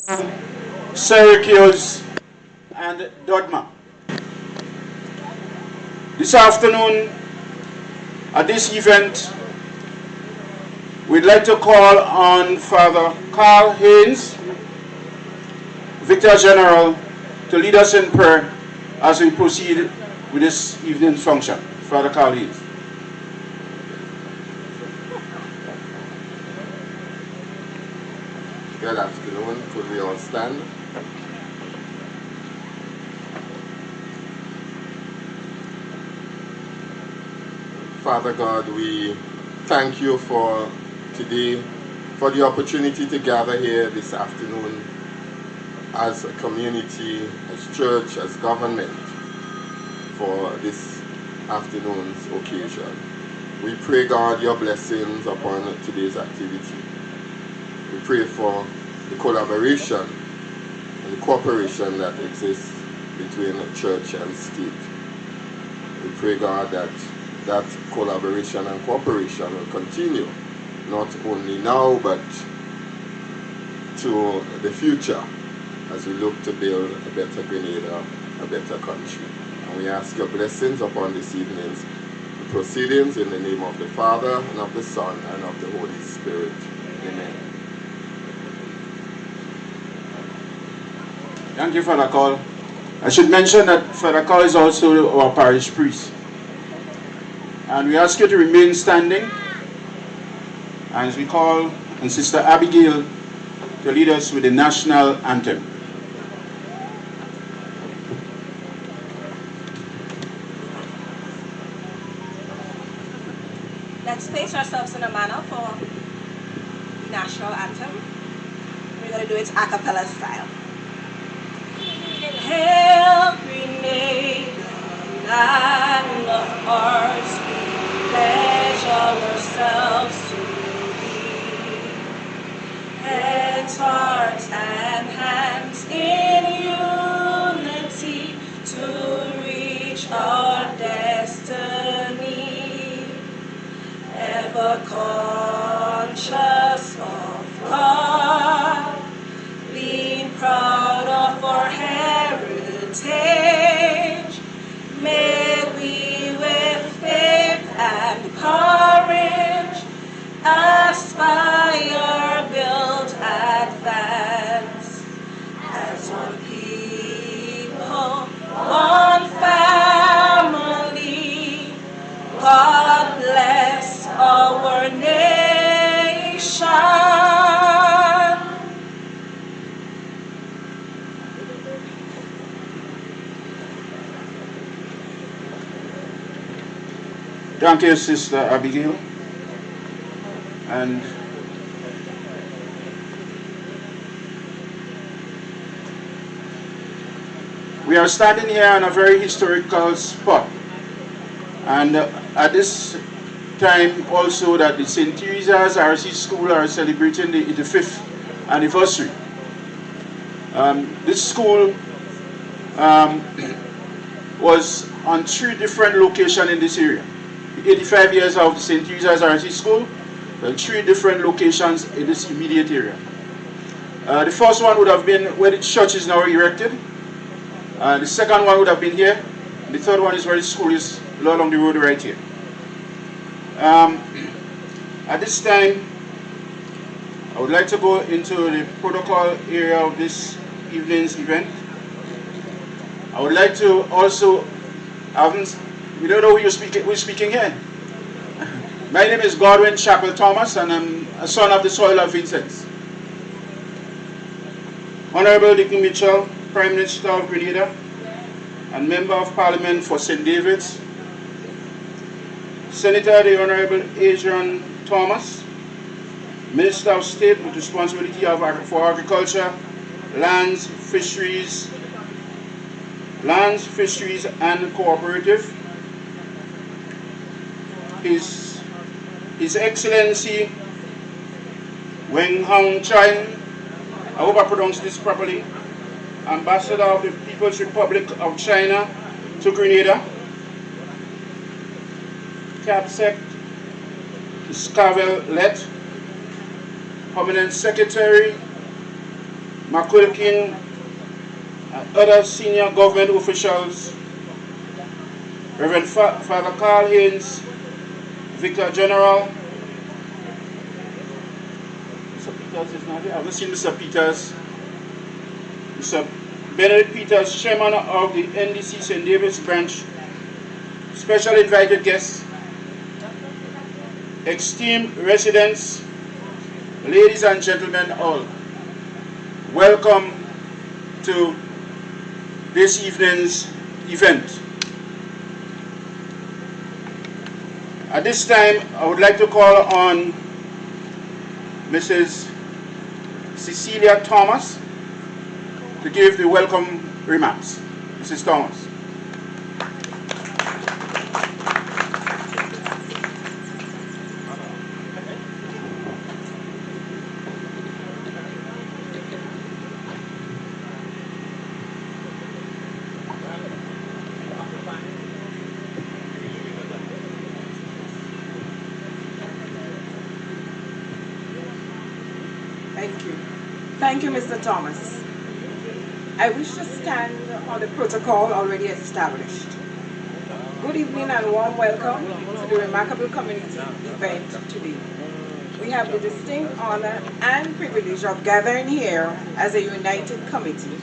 Syracuse, and Dodma. This afternoon, at this event, we'd like to call on Father Carl Haynes, Victor General, to lead us in prayer as we proceed with this evening's function. Father Carl Haynes. Good afternoon. Could we all stand? Father God, we thank you for today, for the opportunity to gather here this afternoon as a community, as church, as government for this afternoon's occasion. We pray, God, your blessings upon today's activity. We pray for the collaboration and the cooperation that exists between church and state. We pray, God, that collaboration and cooperation will continue, not only now, but to the future, as we look to build a better Grenada, a better country. And we ask your blessings upon this evening's proceedings in the name of the Father, and of the Son, and of the Holy Spirit. Amen. Thank you, Father Carl. I should mention that Father Carl is also our parish priest. And we ask you to remain standing as we call on Sister Abigail to lead us with the national anthem. Let's place ourselves in a manner for the national anthem. We're going to do it a cappella style. Hail, Grenada, land of ours, we pledge ourselves to thee. Heads, hearts, and hands in unity to reach our destiny. Ever conscious of God, being proud of our heritage, may we with faith and courage aspire, build, advance as one people, one family. God bless our nation. Thank you, Sister Abigail. And we are standing here on a very historical spot. And at this time also that the St. Teresa's RC School are celebrating the 85th anniversary. This school was on 3 different locations in this area. The 85 years of the St. Teresa's RC School, there are 3 different locations in this immediate area. The first one would have been where the church is now erected. The second one would have been here. And the third one is where the school is along the road right here. At this time, I would like to go into the protocol area of this evening's event. I would like to also, we don't know who's speaking here. My name is Godwin Chappell Thomas, and I'm a son of the soil of Vincennes. Honorable Dickon Mitchell, Prime Minister of Grenada, and Member of Parliament for St. David's. Senator the Honorable Adrian Thomas, Minister of State with responsibility for agriculture, lands, fisheries and cooperative. His Excellency Wen Hong Chai, I hope I pronounced this properly, Ambassador of the People's Republic of China to Grenada. CAPSEC Scavel Let, Permanent Secretary, McQuilkin, and other senior government officials, Reverend Father Carl Haynes, Vicar General. Mr. Peters is not here. I haven't seen Mr. Peters. Mr. Benedict Peters, Chairman of the NDC St. David's branch. Special invited guests, esteemed residents, ladies and gentlemen all. Welcome to this evening's event. At this time, I would like to call on Mrs. Cecilia Thomas to give the welcome remarks. Mrs. Thomas. Thank you, Mr. Thomas. I wish to stand on the protocol already established. Good evening and warm welcome to the remarkable community event today. We have the distinct honor and privilege of gathering here as a united committee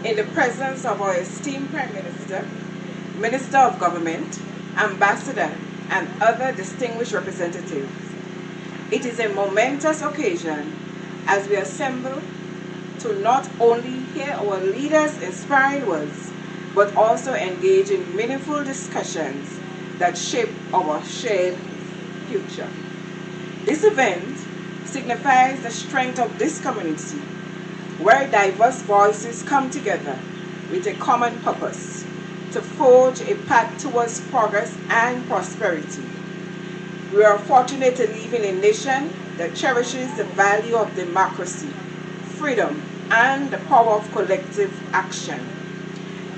in the presence of our esteemed Prime Minister, Minister of Government, Ambassador, and other distinguished representatives. It is a momentous occasion as we assemble to not only hear our leaders' inspiring words, but also engage in meaningful discussions that shape our shared future. This event signifies the strength of this community, where diverse voices come together with a common purpose to forge a path towards progress and prosperity. We are fortunate to live in a nation that cherishes the value of democracy, freedom, and the power of collective action.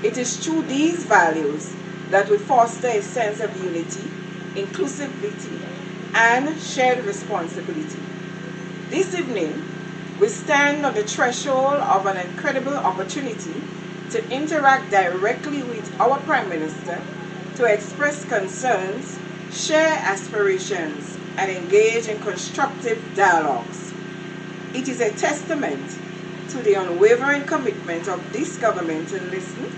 It is through these values that we foster a sense of unity, inclusivity, and shared responsibility. This evening, we stand on the threshold of an incredible opportunity to interact directly with our Prime Minister, to express concerns, share aspirations, and engage in constructive dialogues. It is a testament to the unwavering commitment of this government to listen,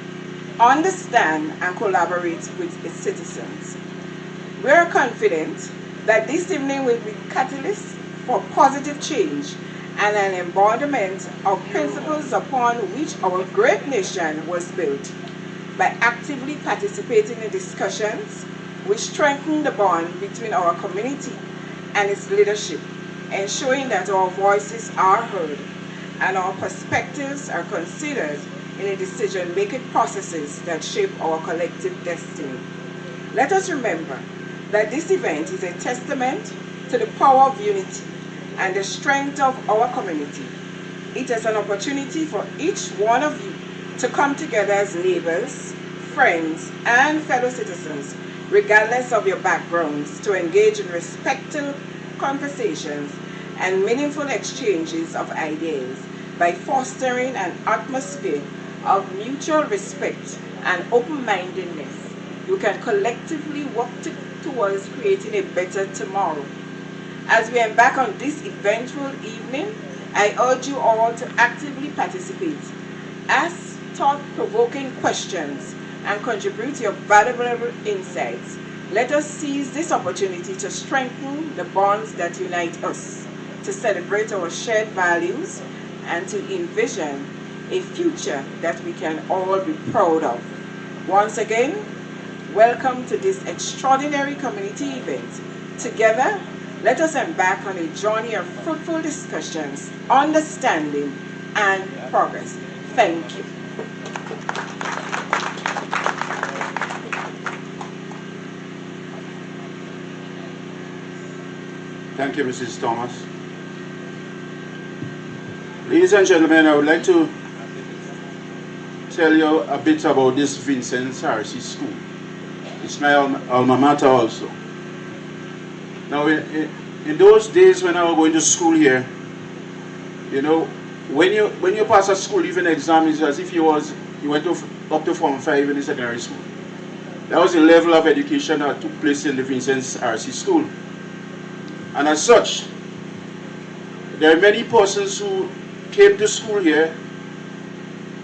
understand, and collaborate with its citizens. We are confident that this evening will be a catalyst for positive change and an embodiment of principles upon which our great nation was built. By actively participating in discussions, we strengthen the bond between our community and its leadership, ensuring that our voices are heard and our perspectives are considered in the decision-making processes that shape our collective destiny. Let us remember that this event is a testament to the power of unity and the strength of our community. It is an opportunity for each one of you to come together as neighbors, friends, and fellow citizens, regardless of your backgrounds, to engage in respectful conversations and meaningful exchanges of ideas by fostering an atmosphere of mutual respect and open-mindedness. You can collectively work towards creating a better tomorrow. As we embark on this eventful evening, I urge you all to actively participate, ask thought-provoking questions, and contribute your valuable insights. Let us seize this opportunity to strengthen the bonds that unite us, to celebrate our shared values, and to envision a future that we can all be proud of. Once again, welcome to this extraordinary community event. Together, let us embark on a journey of fruitful discussions, understanding, and progress. Thank you. Thank you, Mrs. Thomas. Ladies and gentlemen, I would like to tell you a bit about this Vincennes RC school. It's my alma mater also. Now, in those days when I was going to school here, you know, when you pass a school leaving exam, it's as if you went up to Form 5 in the secondary school. That was the level of education that took place in the Vincennes RC school. And as such, there are many persons who came to school here,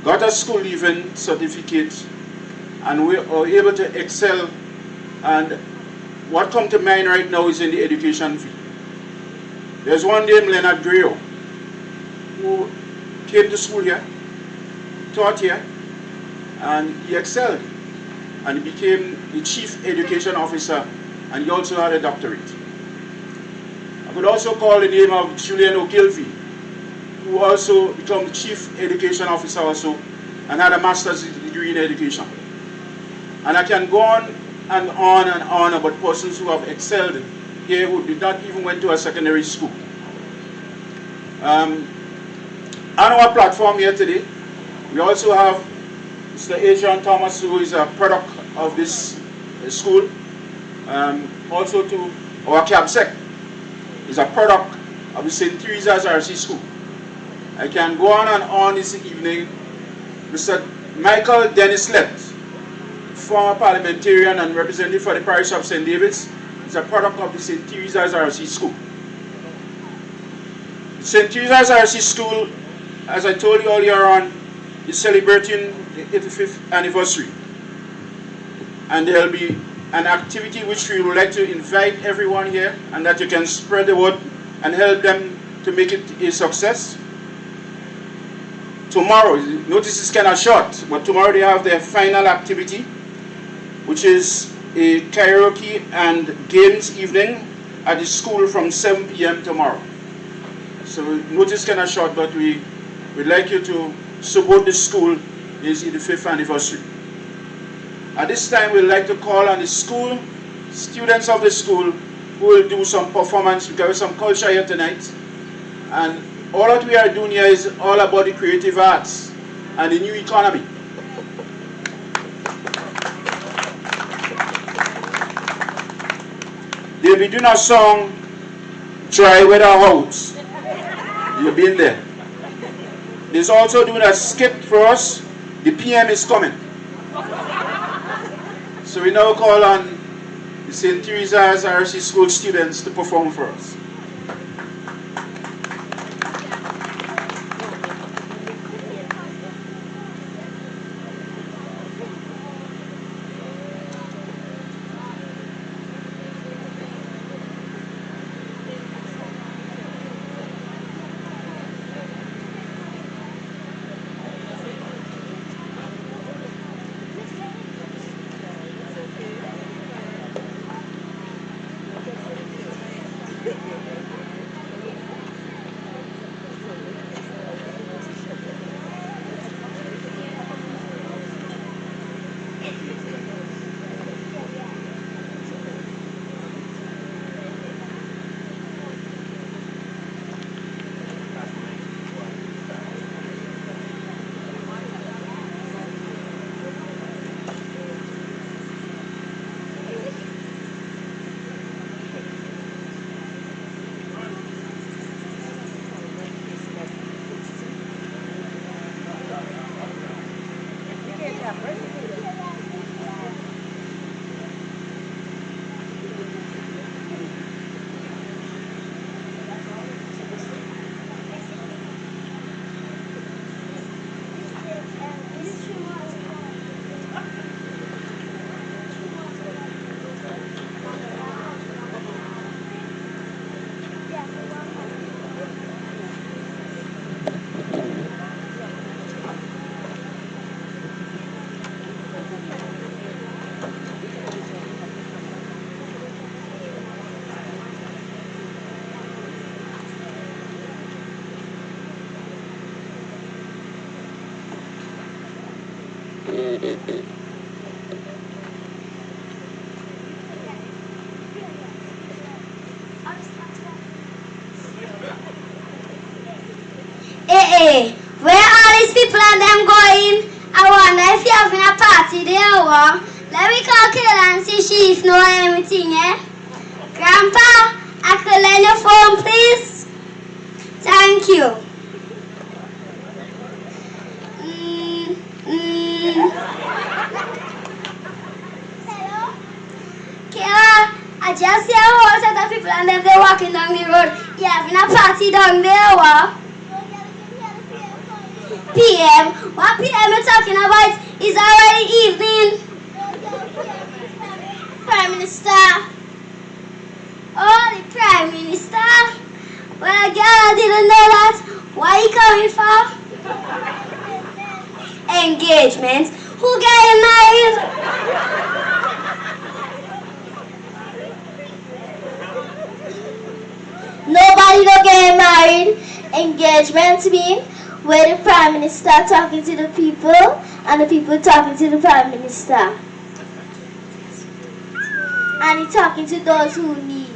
got a school leaving certificate, and were able to excel. And what comes to mind right now is in the education field. There's one named Leonard Griot, who came to school here, taught here, and he excelled. And he became the chief education officer, and he also had a doctorate. I could also call the name of Julian O'Gilvy, who also became the chief education officer also, and had a master's degree in education. And I can go on and on and on about persons who have excelled here who did not even went to a secondary school. On our platform here today, we also have Mr. Adrian Thomas, who is a product of this school. Also to our CAPSEC, is a product of the St. Teresa's RC School. I can go on and on this evening. Mr. Michael Dennis Lett, former parliamentarian and representative for the parish of St. David's, is a product of the St. Teresa's RC School. St. Teresa's RC School, as I told you earlier on, is celebrating the 85th anniversary. And there will be an activity which we would like to invite everyone here, and that you can spread the word and help them to make it a success. Tomorrow, notice it's kind of short, but tomorrow they have their final activity, which is a karaoke and games evening at the school from 7 p.m. tomorrow. So notice kind of short, but we'd like you to support the school. It's the 5th anniversary. At this time, we'd like to call on the school, students of the school, who will do some performance. We have some culture here tonight. And all that we are doing here is all about the creative arts and the new economy. They'll be doing a song, Dry Weather House. You've been there. There's also doing a skit for us. The PM is coming. So we now call on the St. Teresa's RC School students to perform for us. Hey, where all these people and them going? I wonder if you're having a party there or let me call Kayla and see she know anything, eh? Grandpa, I could lend your phone, please? Thank you. just see a whole set of people and then they're walking down the road. You're having a party down there, what? PM? What PM you talking about? It's already evening. Prime Minister. Oh, the Prime Minister. Well, girl, I didn't know that. Where are you coming for? Engagement. Who getting married? Nobody don't get married. Engagement mean where the Prime Minister talking to the people and the people talking to the Prime Minister. And he talking to those who need.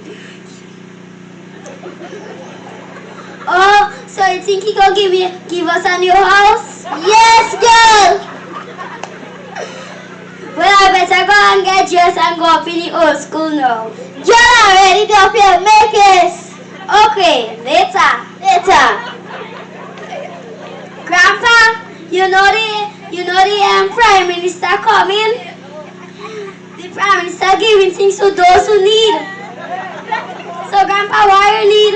Oh, so you think he gonna give us a new house? Yes, girl! Well, I better go and get dressed and go up in the old school now. You're ready to up here, make it! Okay, later. Grandpa, you know the Prime Minister coming? The Prime Minister giving things to those who need. So, Grandpa, what you need?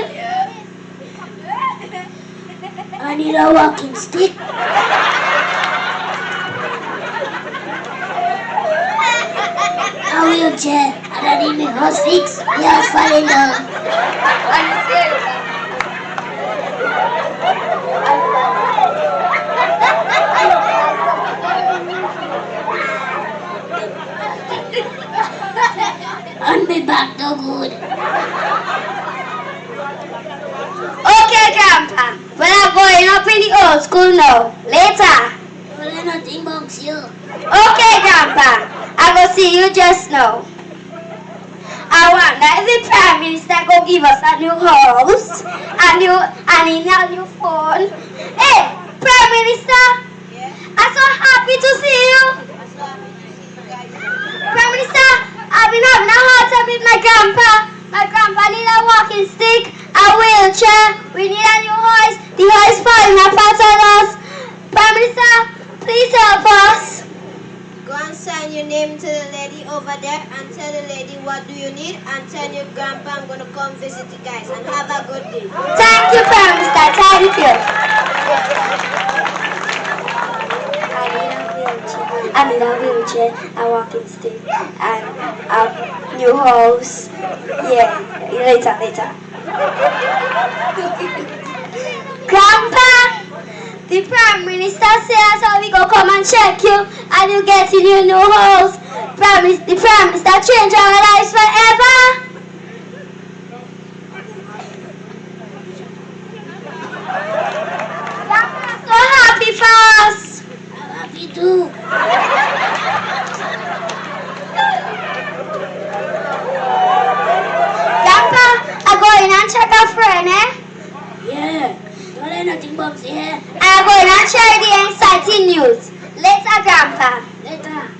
I need a walking stick. A wheelchair, and I need my horse fixed. Yeah, it's falling down. Are you serious? On my back, no good. Okay, Grandpa. Well, I'm going up in the old school now. Later. Well, I nothing bugs you. Okay, Grandpa. I will see you just now. I wonder if the Prime Minister go give us a new house, a new phone. Hey, Prime Minister. Yeah. I'm so happy to see you. Prime Minister, I've been having a hard time with my grandpa. My grandpa needs a walking stick, a wheelchair. We need a new house. The house is falling apart on us. Prime Minister, please help us. Go and sign your name to the lady over there and tell the lady what do you need and tell your grandpa I'm going to come visit you guys and have a good day. Thank you, Prime Minister. Thank you. I need a wheelchair, a walking stick, and a new house. Yeah, later. Grandpa, the Prime Minister says how we go come and check you and you get in your new house. The Prime Minister change our lives forever. I'm so happy for us. I'm happy too. Grandpa, I go in and check a friend, eh? Yeah. Don't let nothing bugs here. I'm going to share the exciting news. Later, Grandpa. Later.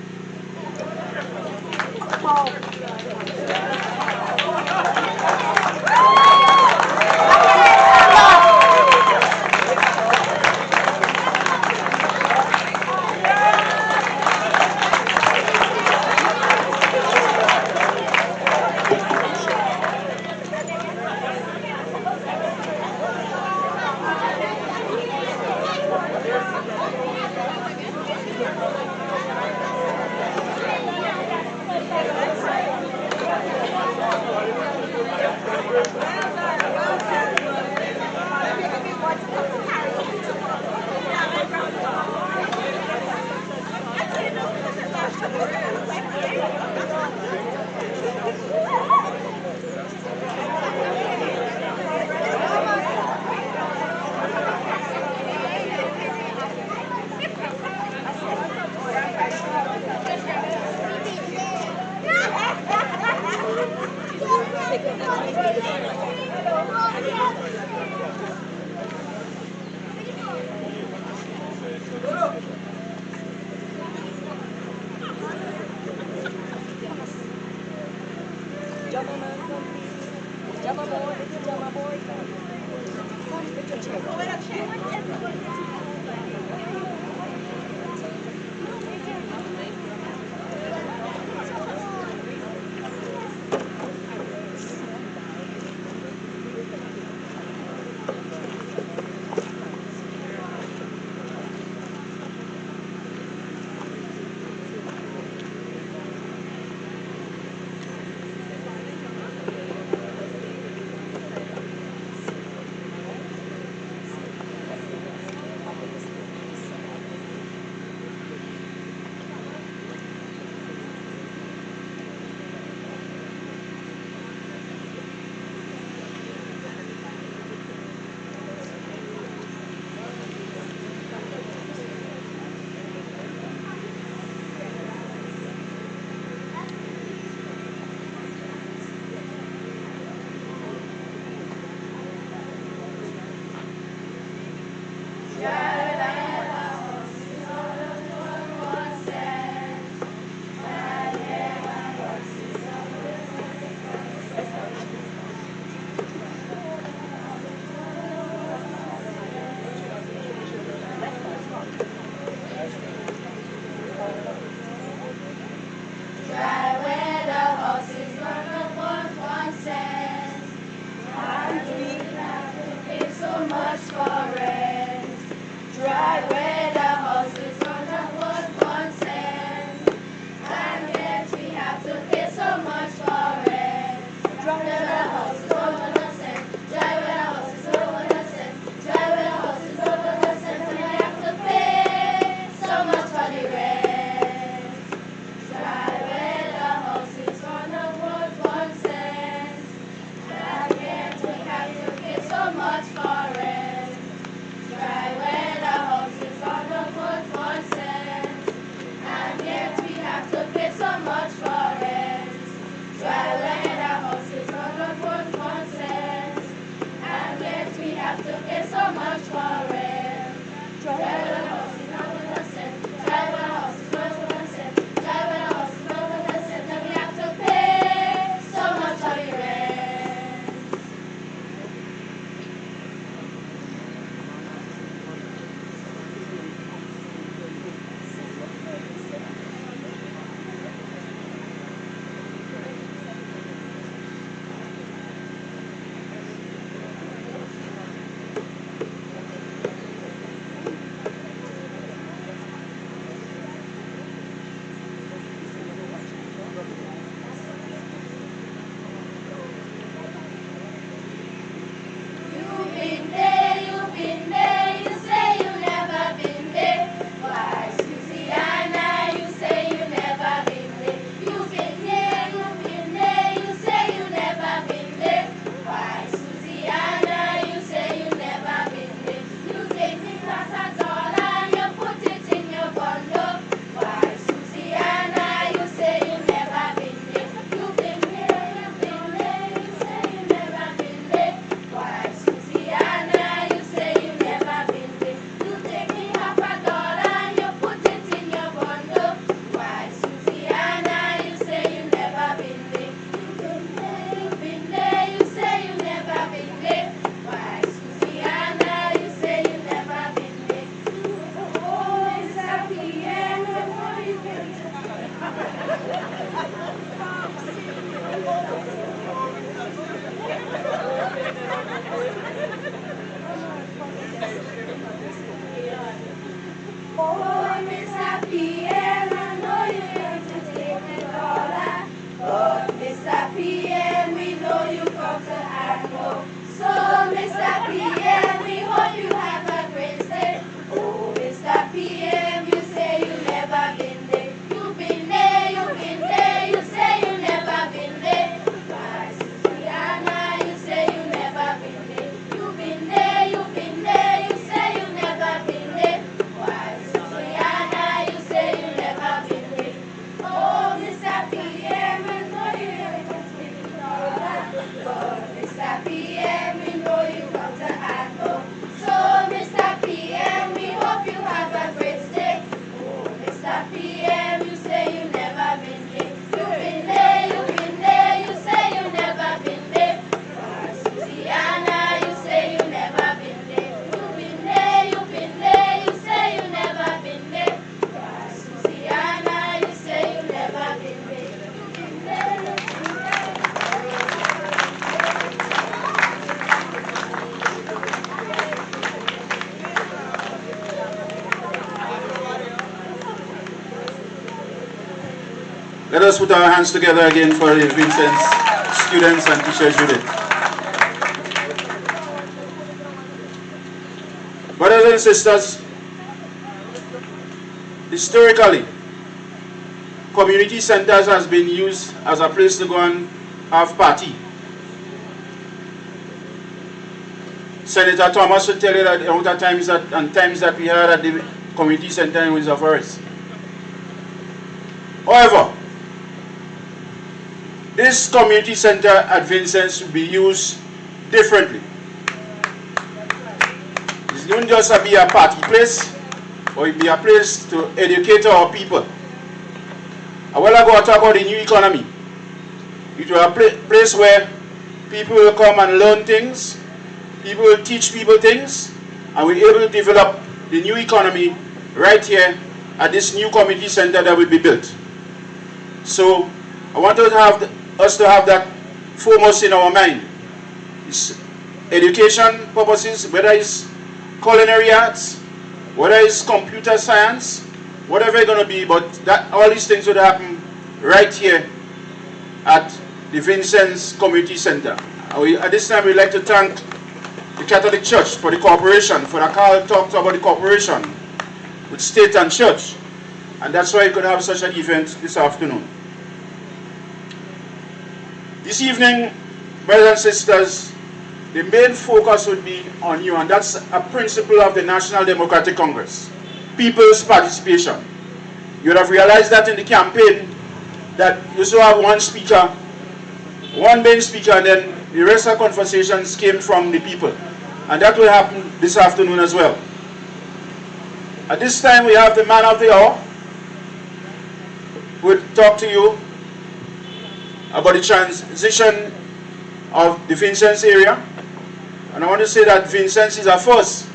Oh, Mr. PM, I know you came to take the dollar. But Mr. PM, we know you come to handle. So, Mr. PM, we hope you have a great stay. Oh, Mr. PM, you say you never been there. You've been there, you've been there. You say you never been there. Why, Susiana, you say you never been there. You've been there, you've been there. You say you never been there. Why, Susiana, you say you never been there. Oh, Mr. PM, we know you never been there. Oh, Mr. PM, we know you come to handle. So, Mr. PM, we hope you have a great stay. Oh, Mr. PM, you say you never been there. You've been there, you've been there. You say you never been there. Oh, Susiana, you say you never been there. You've been there, you've been there. You say you never been there. Oh, Susiana, you say you never been there. You've been there, you've been there. Let us put our hands together again for the Vincennes students and teachers unit. Brothers and sisters, historically, community centers has been used as a place to go and have party. Senator Thomas will tell you that the amount of times that we had at the community center in Windsor Forest. However, this community center at Vincennes will be used differently. It's not just be a party place, or it be a place to educate our people. A while ago I talked about the new economy. It will be a place where people will come and learn things, people will teach people things, and we're able to develop the new economy right here at this new community center that will be built. So I want us to have that foremost in our mind. It's education purposes, whether it's culinary arts, whether it's computer science, whatever it's going to be, but that all these things would happen right here at the Vincennes Community Center. At this time, we'd like to thank the Catholic Church for the cooperation, for the Carl talked about the cooperation with state and church, and that's why we could have such an event this afternoon. This evening, brothers and sisters, the main focus would be on you, and that's a principle of the National Democratic Congress, people's participation. You would have realized that in the campaign, that you still have one speaker, one main speaker, and then the rest of the conversations came from the people. And that will happen this afternoon as well. At this time, we have the man of the hour who will talk to you about the transition of the Vincennes area. And I want to say that Vincennes is a first.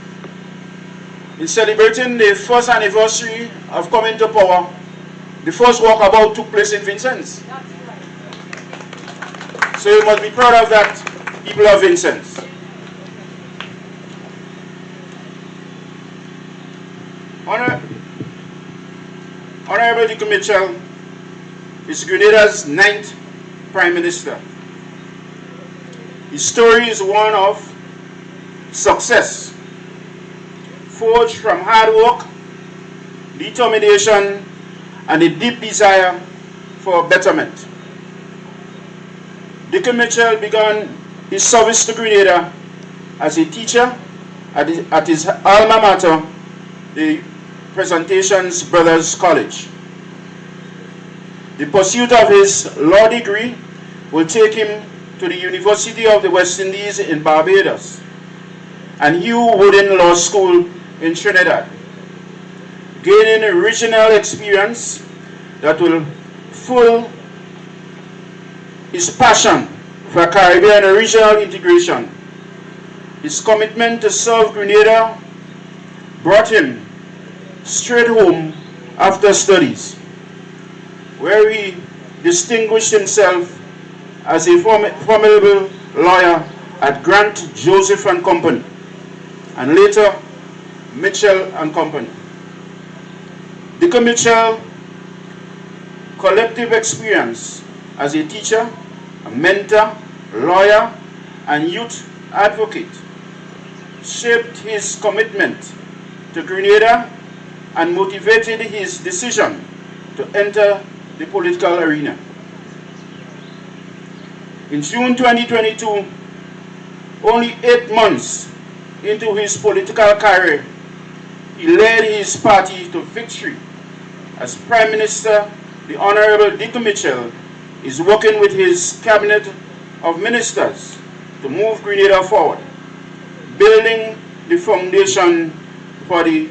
In celebrating the first anniversary of coming to power, the first walkabout took place in Vincennes. So you must be proud of that, people of Vincennes. Honorable Deacon Mitchell is Grenada's 9th Prime Minister. His story is one of success, forged from hard work, determination, and a deep desire for betterment. Deacon Mitchell began his service to Grenada as a teacher at his alma mater, the Presentations Brothers College. The pursuit of his law degree will take him to the University of the West Indies in Barbados and Hugh Wooden Law School in Trinidad, gaining a regional experience that will fuel his passion for Caribbean and regional integration. His commitment to serve Grenada brought him straight home after studies, where he distinguished himself as a formidable lawyer at Grant, Joseph and Company, and later Mitchell and Company. Deacon Mitchell collective experience as a teacher, a mentor, lawyer, and youth advocate shaped his commitment to Grenada and motivated his decision to enter the political arena. In June 2022, only 8 months into his political career, he led his party to victory. As Prime Minister, the Honorable Deacon Mitchell is working with his cabinet of ministers to move Grenada forward, building the foundation for the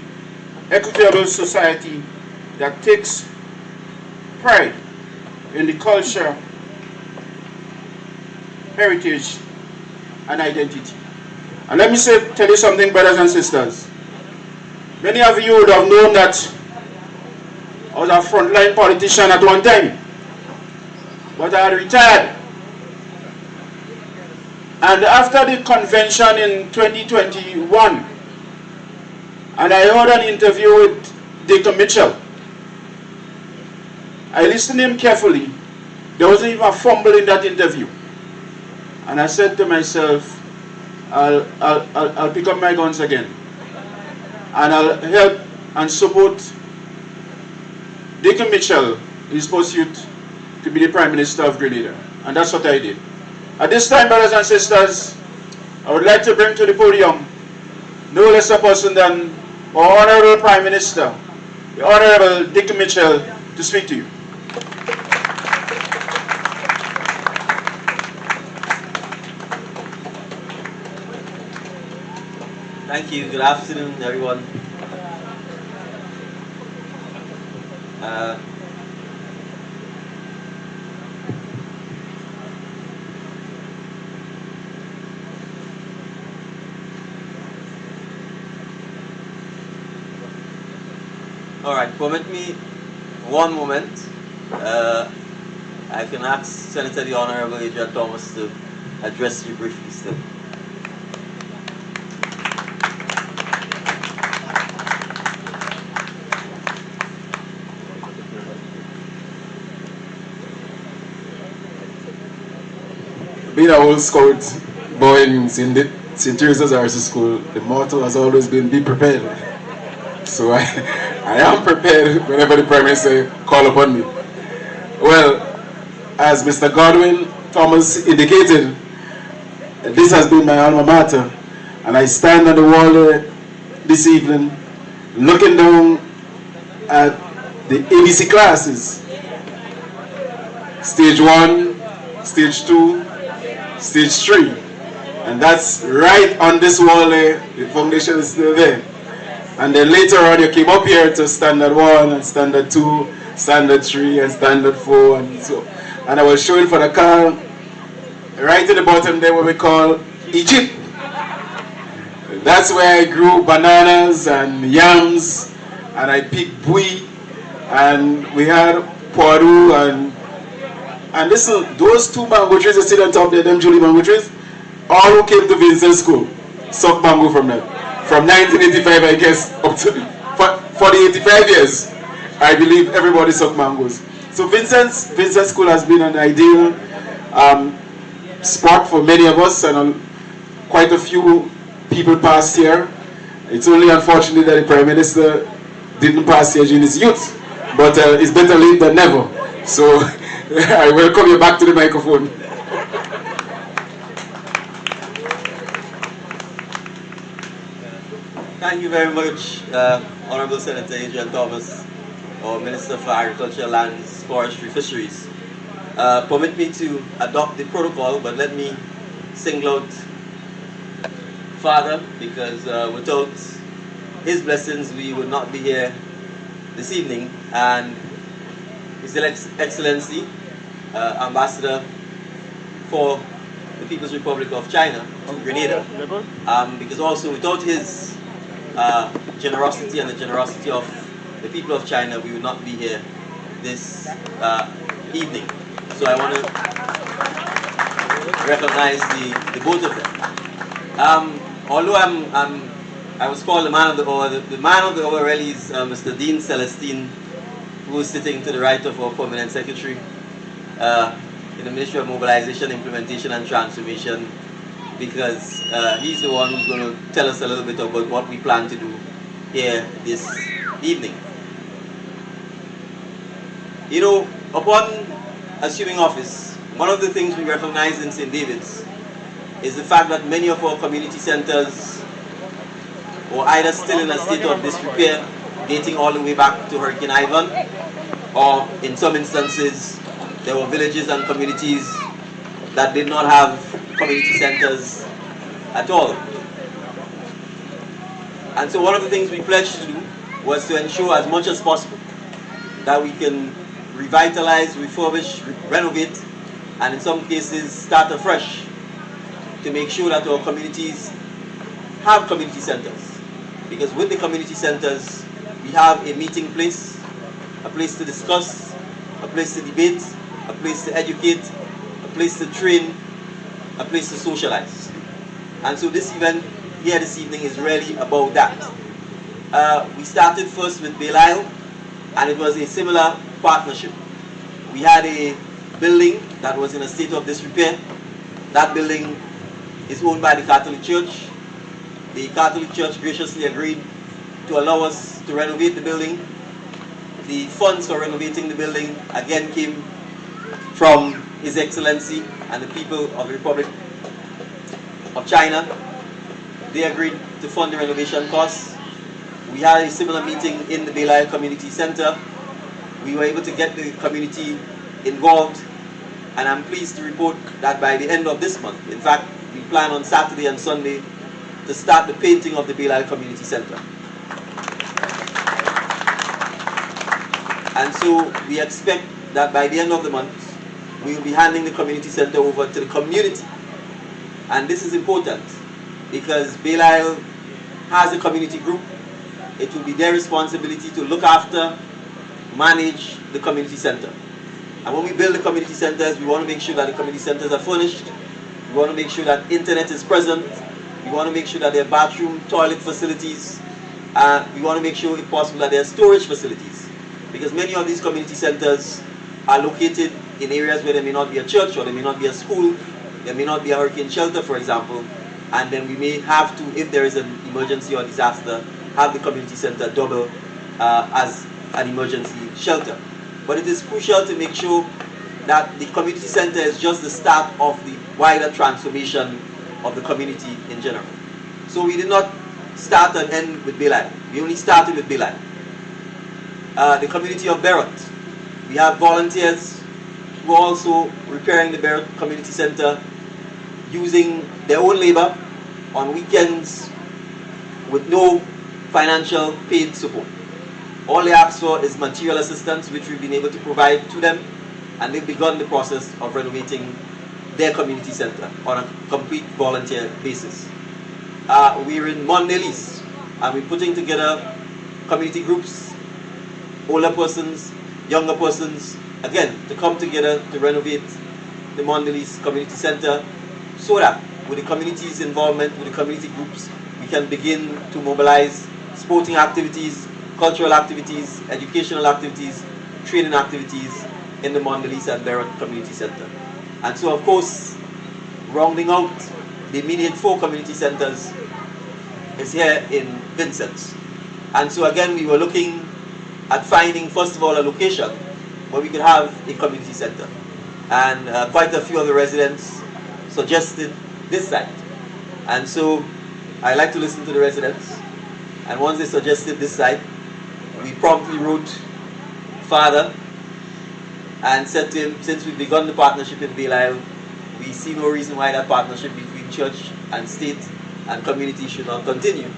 equitable society that takes pride in the culture, heritage, and identity. And let me tell you something, brothers and sisters. Many of you would have known that I was a frontline politician at one time, but I had retired. And after the convention in 2021, and I heard an interview with Deacon Mitchell, I listened to him carefully. There wasn't even a fumble in that interview. And I said to myself, I'll pick up my guns again. And I'll help and support Deacon Mitchell in his pursuit to be the Prime Minister of Grenada. And that's what I did. At this time, brothers and sisters, I would like to bring to the podium no less a person than our Honorable Prime Minister, the Honorable Deacon Mitchell, to speak to you. Thank you. Good afternoon, everyone. All right, permit me one moment. I can ask Senator the Honorable Adrian Thomas to address you briefly still. Being a old scout boy in St. Teresa's Arts School, the motto has always been be prepared. So I am prepared whenever the Prime Minister calls upon me. Well, as Mr. Godwin Thomas indicated, this has been my alma mater, and I stand on the wall this evening looking down at the ABC classes. Stage 1, Stage 2, Stage 3, and that's right on this wall there. The foundation is still there. And then later on you came up here to Standard 1 and Standard 2, Standard 3 and Standard 4 and so. And I was showing for the car right at the bottom there what we call Egypt. That's where I grew bananas and yams, and I picked bui, and we had poiru and listen, those 2 mango trees that sit on top there, them Julie mango trees, all who came to Vincennes School sucked mango from them. From 1985, I guess, up to for the 85 years, I believe everybody sucked mangoes. So Vincennes School has been an ideal spot for many of us, and quite a few people passed here. It's only unfortunate that the Prime Minister didn't pass here during his youth, but it's better late than never. So I welcome you back to the microphone. Thank you very much, Honorable Senator Adrian Thomas, our Minister for Agriculture, Lands, Forestry, Fisheries. Permit me to adopt the protocol, but let me single out Father, because without his blessings we would not be here this evening. And His Excellency, Ambassador for the People's Republic of China to Grenada, because also without his generosity and the generosity of the people of China, we would not be here this evening. So I want to recognize the both of them. Although I was called the man of the hour, the man of the hour really is Mr. Dean Celestine, who is sitting to the right of our permanent secretary in the Ministry of Mobilization, Implementation and Transformation, because he's the one who's going to tell us a little bit about what we plan to do here this evening. You know, upon assuming office, one of the things we recognize in St. David's is the fact that many of our community centers were either still in a state of disrepair, dating all the way back to Hurricane Ivan, or in some instances, there were villages and communities that did not have community centers at all. And so one of the things we pledged to do was to ensure as much as possible that we can revitalize, refurbish, renovate, and in some cases start afresh to make sure that our communities have community centers. Because with the community centers, we have a meeting place, a place to discuss, a place to debate, a place to educate, a place to train, a place to socialize. And so this event here this evening is really about that. We started first with Belial, and it was a similar partnership. We had a building that was in a state of disrepair. That building is owned by the Catholic Church. The Catholic Church graciously agreed to allow us to renovate the building. The funds for renovating the building again came from His Excellency and the people of the Republic of China. They agreed to fund the renovation costs. We had a similar meeting in the Belial Community Center. We were able to get the community involved, and I'm pleased to report that by the end of this month, in fact, we plan on Saturday and Sunday to start the painting of the Belial Community Center. And so we expect that by the end of the month, we will be handing the community center over to the community. And this is important because Belial has a community group. It will be their responsibility to look after, manage the community center. And when we build the community centers, we want to make sure that the community centers are furnished. We want to make sure that internet is present. We want to make sure that there are bathroom, toilet facilities. We want to make sure, if possible, that there are storage facilities. Because many of these community centers are located in areas where there may not be a church, or there may not be a school, there may not be a hurricane shelter, for example. And then we may have to, if there is an emergency or disaster, have the community center double as an emergency shelter. But it is crucial to make sure that the community center is just the start of the wider transformation of the community in general. So we did not start and end with Belial. We only started with Belial. The community of Beirut. We have volunteers who are also repairing the Beirut Community Center using their own labor on weekends with no financial paid support. All they ask for is material assistance, which we've been able to provide to them, and they've begun the process of renovating their community center on a complete volunteer basis. We're in Mondelis, and we're putting together community groups, older persons, younger persons, again, to come together to renovate the Mondelis Community Center, so that with the community's involvement, with the community groups, we can begin to mobilize sporting activities, cultural activities, educational activities, training activities in the Mondelis and Beirut Community Center. And so, of course, rounding out the immediate 4 community centers is here in Vincennes. And so again, we were looking at finding, first of all, a location where we could have a community center. And quite a few of the residents suggested this site. And so I like to listen to the residents. And once they suggested this site, we promptly wrote Father and said to him, since we've begun the partnership in Belial, we see no reason why that partnership between church and state and community should not continue.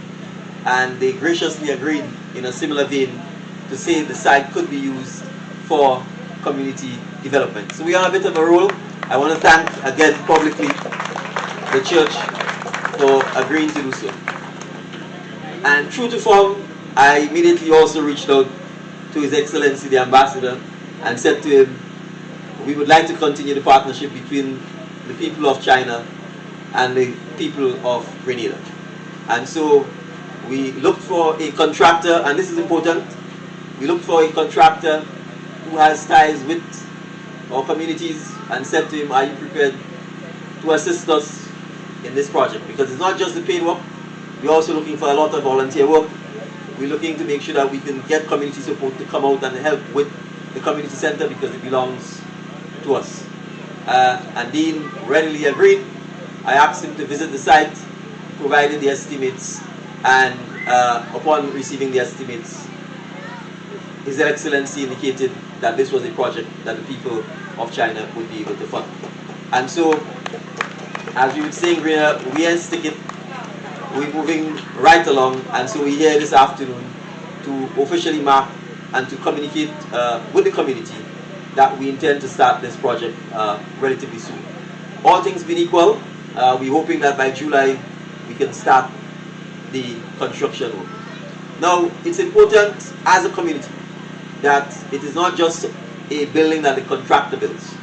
And they graciously agreed in a similar vein to say the site could be used for community development. So we are on a bit of a roll. I want to thank again publicly the church for agreeing to do so. And true to form, I immediately also reached out to His Excellency the Ambassador and said to him, we would like to continue the partnership between the people of China and the people of Grenada. And so we looked for a contractor, and this is important, we looked for a contractor who has ties with our communities and said to him, are you prepared to assist us in this project? Because it's not just the paid work, we're also looking for a lot of volunteer work. We're looking to make sure that we can get community support to come out and help with the community center because it belongs to us. And Dean readily agreed. I asked him to visit the site, provided the estimates, and upon receiving the estimates, His Excellency indicated that this was a project that the people of China would be able to fund. And so, as we would say in Grenada, we ain't sticking. We're moving right along, and so we're here this afternoon to officially mark and to communicate with the community that we intend to start this project relatively soon. All things being equal, we're hoping that by July we can start the construction work. Now, it's important as a community that it is not just a building that the contractor builds.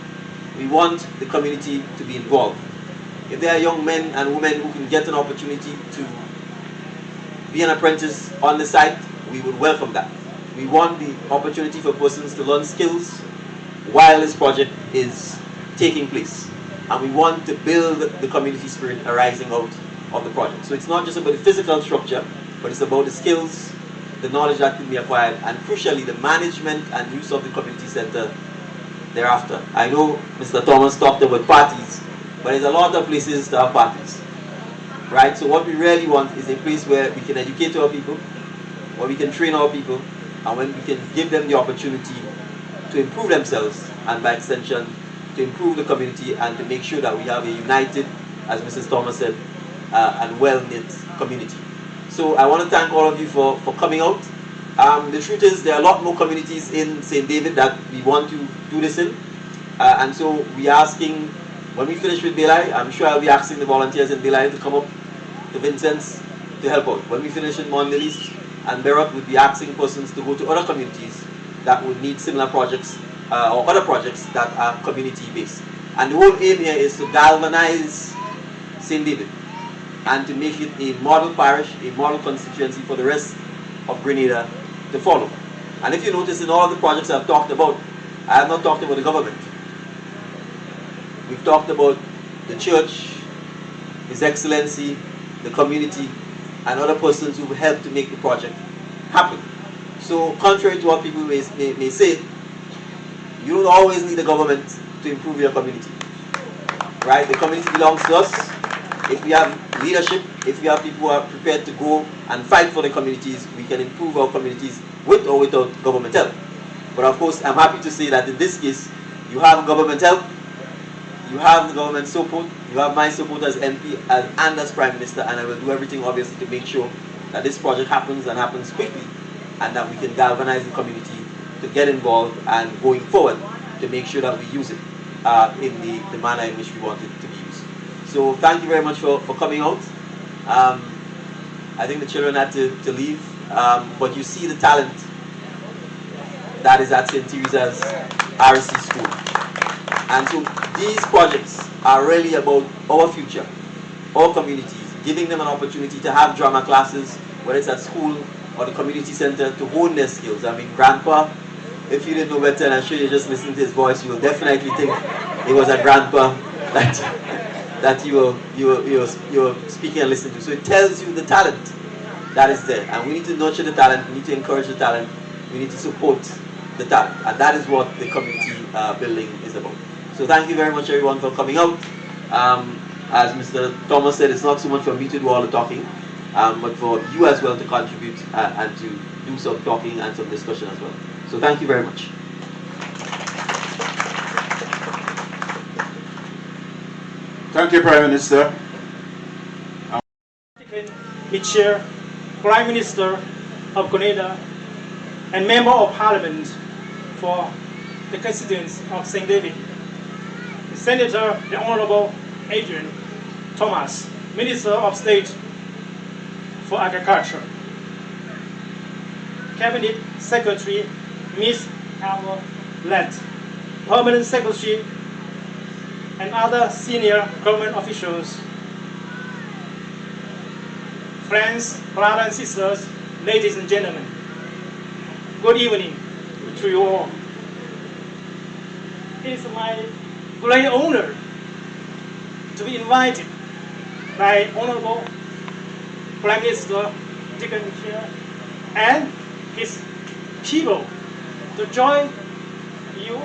We want the community to be involved. If there are young men and women who can get an opportunity to be an apprentice on the site, we would welcome that. We want the opportunity for persons to learn skills while this project is taking place. And we want to build the community spirit arising out of the project. So it's not just about the physical structure, but it's about the skills, the knowledge that can be acquired, and crucially the management and use of the community center thereafter. I know Mr. Thomas talked about parties, but there's a lot of places to have parties, right? So what we really want is a place where we can educate our people, where we can train our people, and when we can give them the opportunity to improve themselves, and by extension, to improve the community and to make sure that we have a united, as Mrs. Thomas said, and well-knit community. So I want to thank all of you for coming out. The truth is there are a lot more communities in St. David that we want to do this in, and so we're asking, when we finish with Belay, I'm sure I'll be asking the volunteers in Belay to come up to Vincennes to help out. When we finish in Mondelis and Beirut, we'll be asking persons to go to other communities that would need similar projects or other projects that are community-based. And the whole aim here is to galvanize St. David and to make it a model parish, a model constituency for the rest of Grenada to follow. And if you notice in all of the projects I've talked about, I have not talked about the government. We've talked about the church, His Excellency, the community, and other persons who helped to make the project happen. So contrary to what people may say, you don't always need the government to improve your community. Right? The community belongs to us. If we have leadership, if we have people who are prepared to go and fight for the communities, we can improve our communities with or without government help. But of course, I'm happy to say that in this case, you have government help, you have the government support, you have my support as MP and as Prime Minister, and I will do everything obviously to make sure that this project happens and happens quickly, and that we can galvanize the community to get involved and going forward to make sure that we use it in the manner in which we want it to be used. So thank you very much for coming out. I think the children had to leave, but you see the talent that is at St. Teresa's RC School. And so these projects are really about our future, our communities, giving them an opportunity to have drama classes, whether it's at school or the community center, to hone their skills. I mean, Grandpa, if you didn't know better, and I'm sure you just listened to his voice, you will definitely think it was a grandpa that you were speaking and listening to. So it tells you the talent that is there. And we need to nurture the talent, we need to encourage the talent, we need to support the talent. And that is what the community building is about. So thank you very much everyone for coming out. As Mr. Thomas said, it's not so much for me to do all the talking, but for you as well to contribute and to do some talking and some discussion as well. So thank you very much. Thank you, Prime Minister. Chair, Prime Minister of Grenada, and Member of Parliament for the constituents of St. David, Senator the Honorable Adrian Thomas, Minister of State for Agriculture, Cabinet Secretary Ms. Alma Lett, Permanent Secretary and other senior government officials, friends, brothers and sisters, ladies and gentlemen, good evening to you all. It is my great honor to be invited by Honorable Prime Minister Chair and his people to join you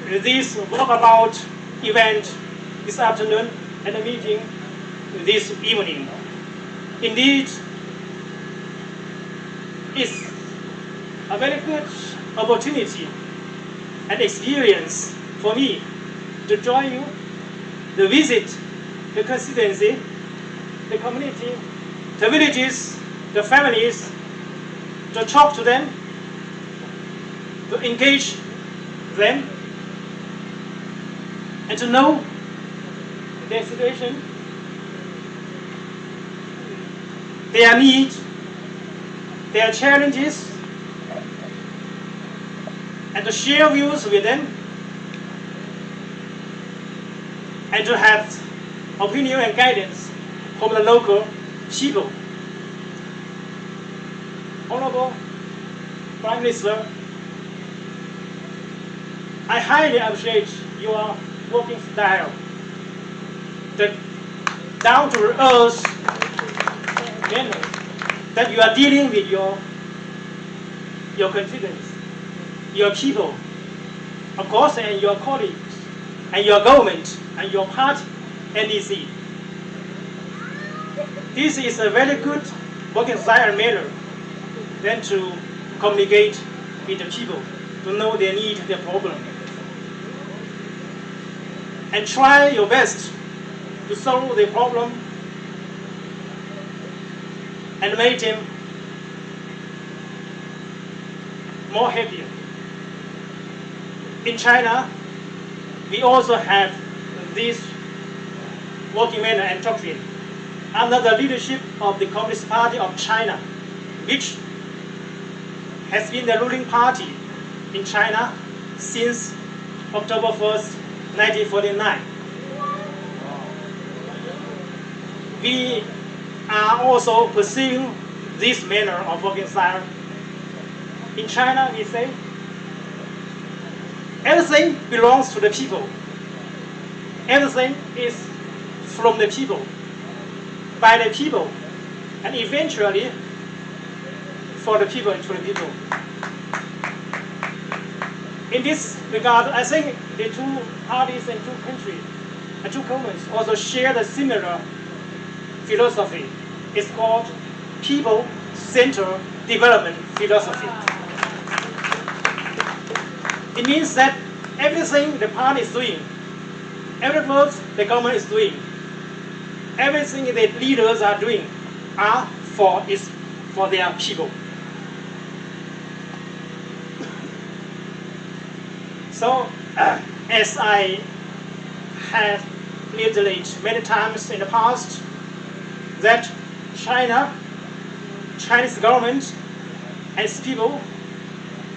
in this walkabout event this afternoon and a meeting this evening. Indeed, it's a very good opportunity and experience for me to join you, to visit the constituency, the community, the villages, the families, to talk to them, to engage them, and to know their situation, their needs, their challenges, and to share views with them, and to have opinion and guidance from the local people. Honorable Prime Minister, I highly appreciate your working style, the down-to-earth manner that you are dealing with your constituents, your people, of course, and your colleagues, and your government, and your party, NDC. This is a very good working style and manner then to communicate with the people, to know their need, their problem. And try your best to solve the problem and make them more happier. In China, we also have this working manner and doctrine under the leadership of the Communist Party of China, which has been the ruling party in China since October 1st, 1949. We are also pursuing this manner of working style. In China, we say, everything belongs to the people. Everything is from the people, by the people, and eventually for the people and to the people. In this regard, I think the two parties and two countries and two governments also share the similar philosophy. It's called people-centered development philosophy. It means that everything the party is doing, every work the government is doing, everything the leaders are doing is for their people. So, as I have reiterated many times in the past, that Chinese government and its people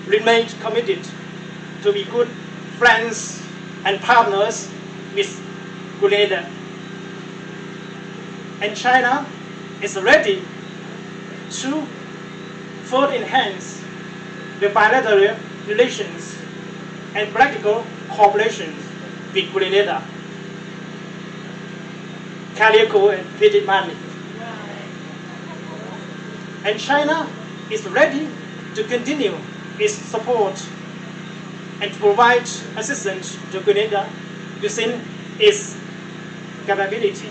remain committed to be good friends and partners with Grenada. And China is ready to further enhance the bilateral relations and practical cooperation with Grenada, Calico and Petit Mani. And China is ready to continue its support and to provide assistance to Grenada within its capability.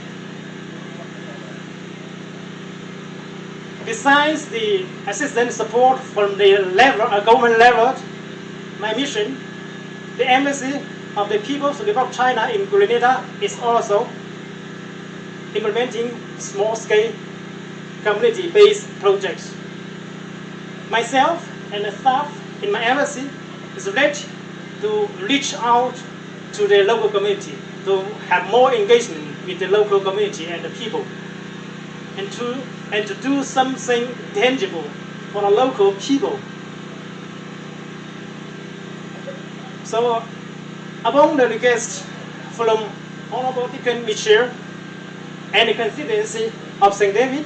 Besides the assistance support from the government level, my mission, the Embassy of the People's Republic of China in Grenada is also implementing small-scale community-based projects. Myself and the staff in my embassy is ready to reach out to the local community, to have more engagement with the local community and the people, and to do something tangible for the local people. So Among the requests from Honorable Deacon Mitchell and the constituency of St. David,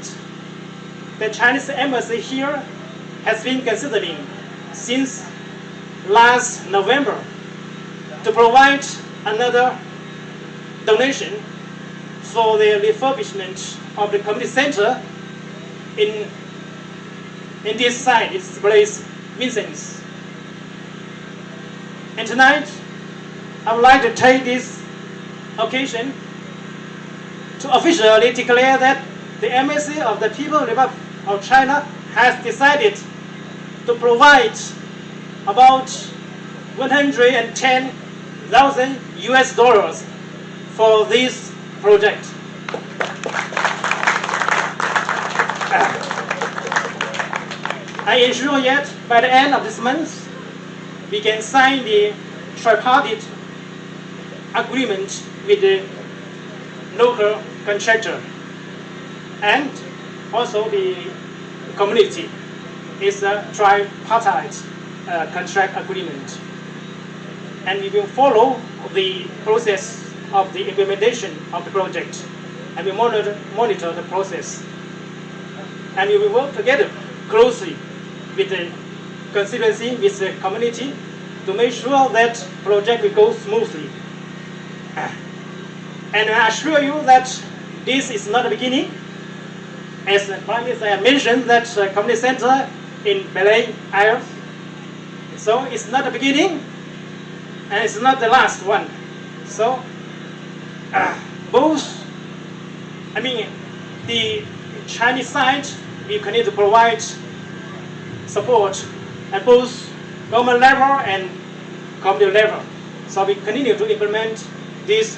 the Chinese embassy here has been considering since last November to provide another donation for the refurbishment of the community center in this site, its place, Vincennes. And tonight, I would like to take this occasion to officially declare that the Embassy of the People's Republic of China has decided to provide about 110,000 US dollars for this project. I ensure yet by the end of this month, we can sign the tripartite agreement with the local contractor, and also the community is a tripartite contract agreement. And we will follow the process of the implementation of the project, and we monitor the process. And we will work together closely with the constituency, with the community, to make sure that project will go smoothly. And I assure you that this is not the beginning. As the Prime Minister mentioned, that community center in Belay Isles. So it's not the beginning, and it's not the last one. So the Chinese side, we continue to provide support at both government level and community level. So we continue to implement these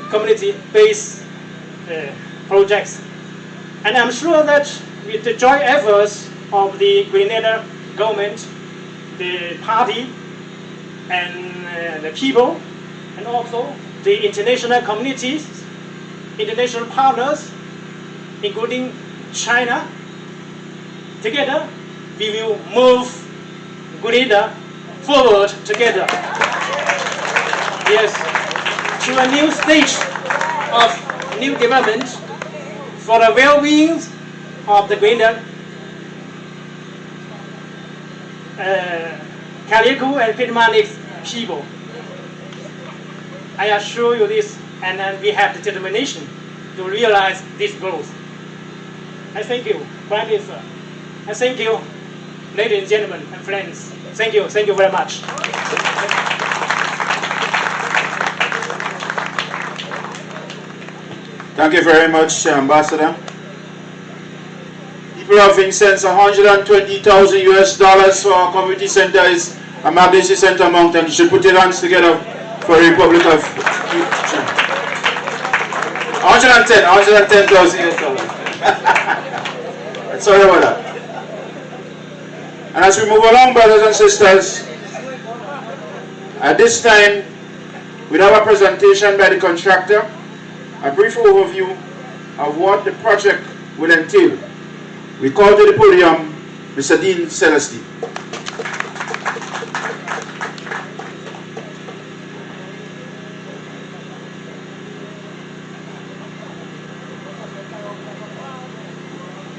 community-based projects. And I'm sure that with the joint efforts of the Grenada government, the party, and the people, and also the international communities, international partners, including China, together we will move Grenada forward together. Yes, to a new stage of new development for the well-being of the Grenada, Calico and Pitmanix people. I assure you this, and then we have the determination to realize this goals. I thank you, Prime Minister. I thank you, ladies and gentlemen and friends. Thank you very much. Thank you very much, Ambassador. People of Vincennes, 120,000 US dollars for our community center is a magnificent amount, and you should put your hands together for the Republic of China. 110,000 US dollars. Sorry about that. And as we move along, brothers and sisters, at this time, we have a presentation by the contractor, a brief overview of what the project will entail. We call to the podium Mr. Dean Celestine.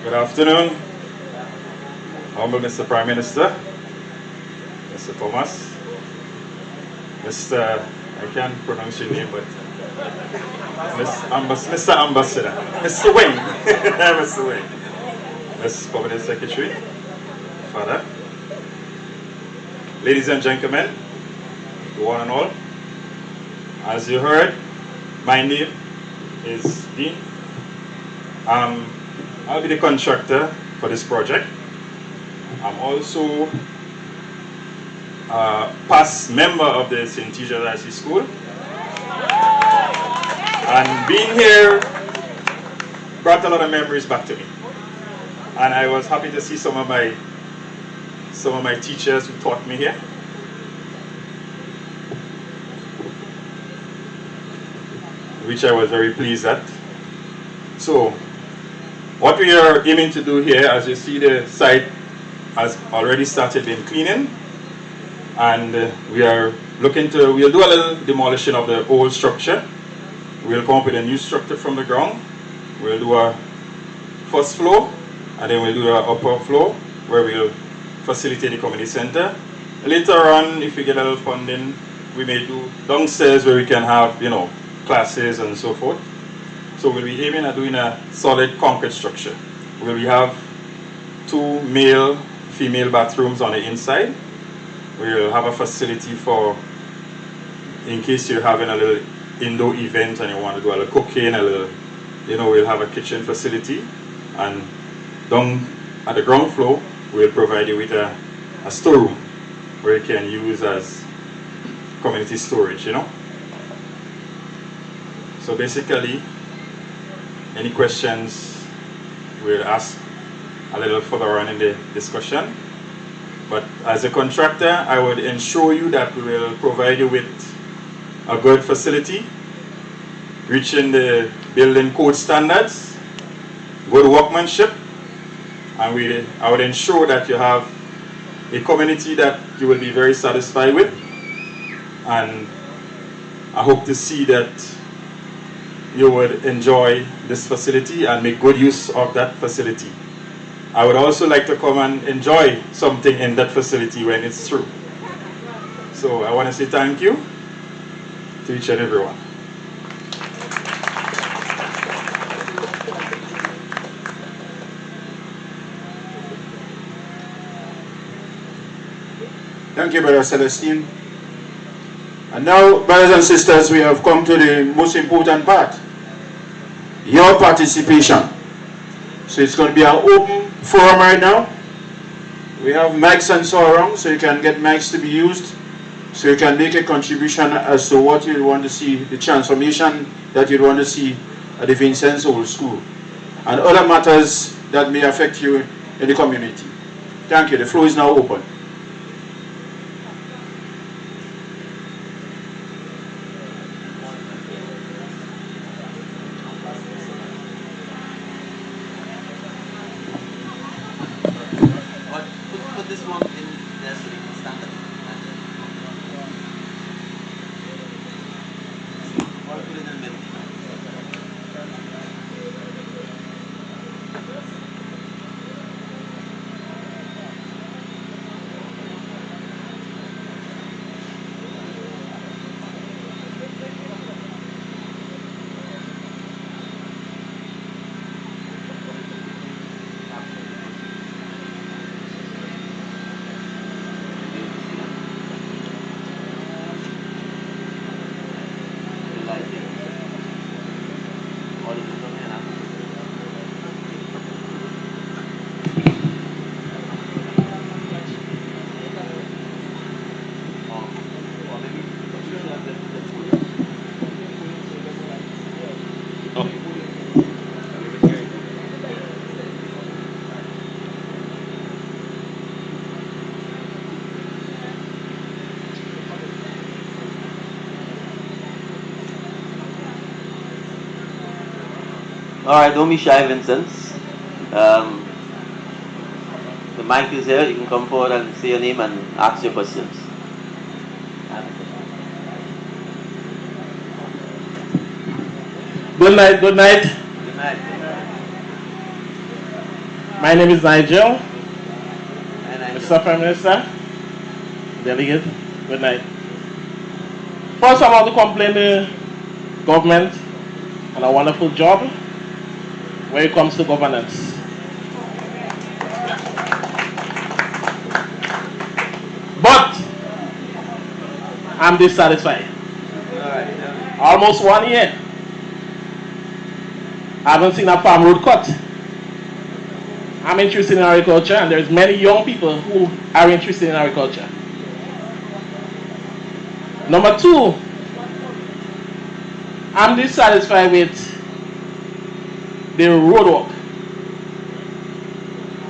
Good afternoon, Honorable Mr. Prime Minister, Mr. Thomas, Mr. I can't pronounce your name, but Mr. Ambassador, Mr. Wayne, Mr. Wayne, Mr. Permanent Secretary, Father, ladies and gentlemen, one and all, as you heard, my name is Dean. I'll be the contractor for this project. I'm also a past member of the St. Teresa's High School. And being here brought a lot of memories back to me. And I was happy to see some of my teachers who taught me here. Which I was very pleased at. So, what we are aiming to do here, as you see, the site has already started in cleaning, and we are we'll do a little demolition of the old structure. We'll come up with a new structure from the ground. We'll do a first floor, and then we'll do an upper floor where we'll facilitate the community center. Later on, if we get a little funding, we may do downstairs where we can have, classes and so forth. So we'll be aiming at doing a solid concrete structure where we have 2 male-female bathrooms on the inside. We'll have a facility for, in case you're having a little indoor event and you want to do a little cooking, we'll have a kitchen facility. And down at the ground floor, we'll provide you with a storeroom where you can use as community storage, So basically, any questions we'll ask a little further on in the discussion. But as a contractor, I would ensure you that we will provide you with a good facility, reaching the building code standards, good workmanship, and I would ensure that you have a community that you will be very satisfied with. And I hope to see that you would enjoy this facility and make good use of that facility. I would also like to come and enjoy something in that facility when it's through. So I want to say thank you to each and everyone. Thank you, Brother Celestine. And now, brothers and sisters, we have come to the most important part, your participation. So it's going to be an open forum right now. We have mics and so around, so you can get mics to be used, so you can make a contribution as to what you want to see, the transformation that you want to see at the Vincennes Old School, and other matters that may affect you in the community. Thank you. The floor is now open. Alright, don't be shy, Vincennes. The mic is here, you can come forward and say your name and ask your questions. Good night, good night. Good night. My name is Nigel. Hi, Nigel. Mr. Prime Minister, Delegate, good night. First, I want to complain to government on a wonderful job when it comes to governance. But I'm dissatisfied. Almost 1 year. I haven't seen a farm road cut. I'm interested in agriculture, and there's many young people who are interested in agriculture. Number two, I'm dissatisfied with the road work.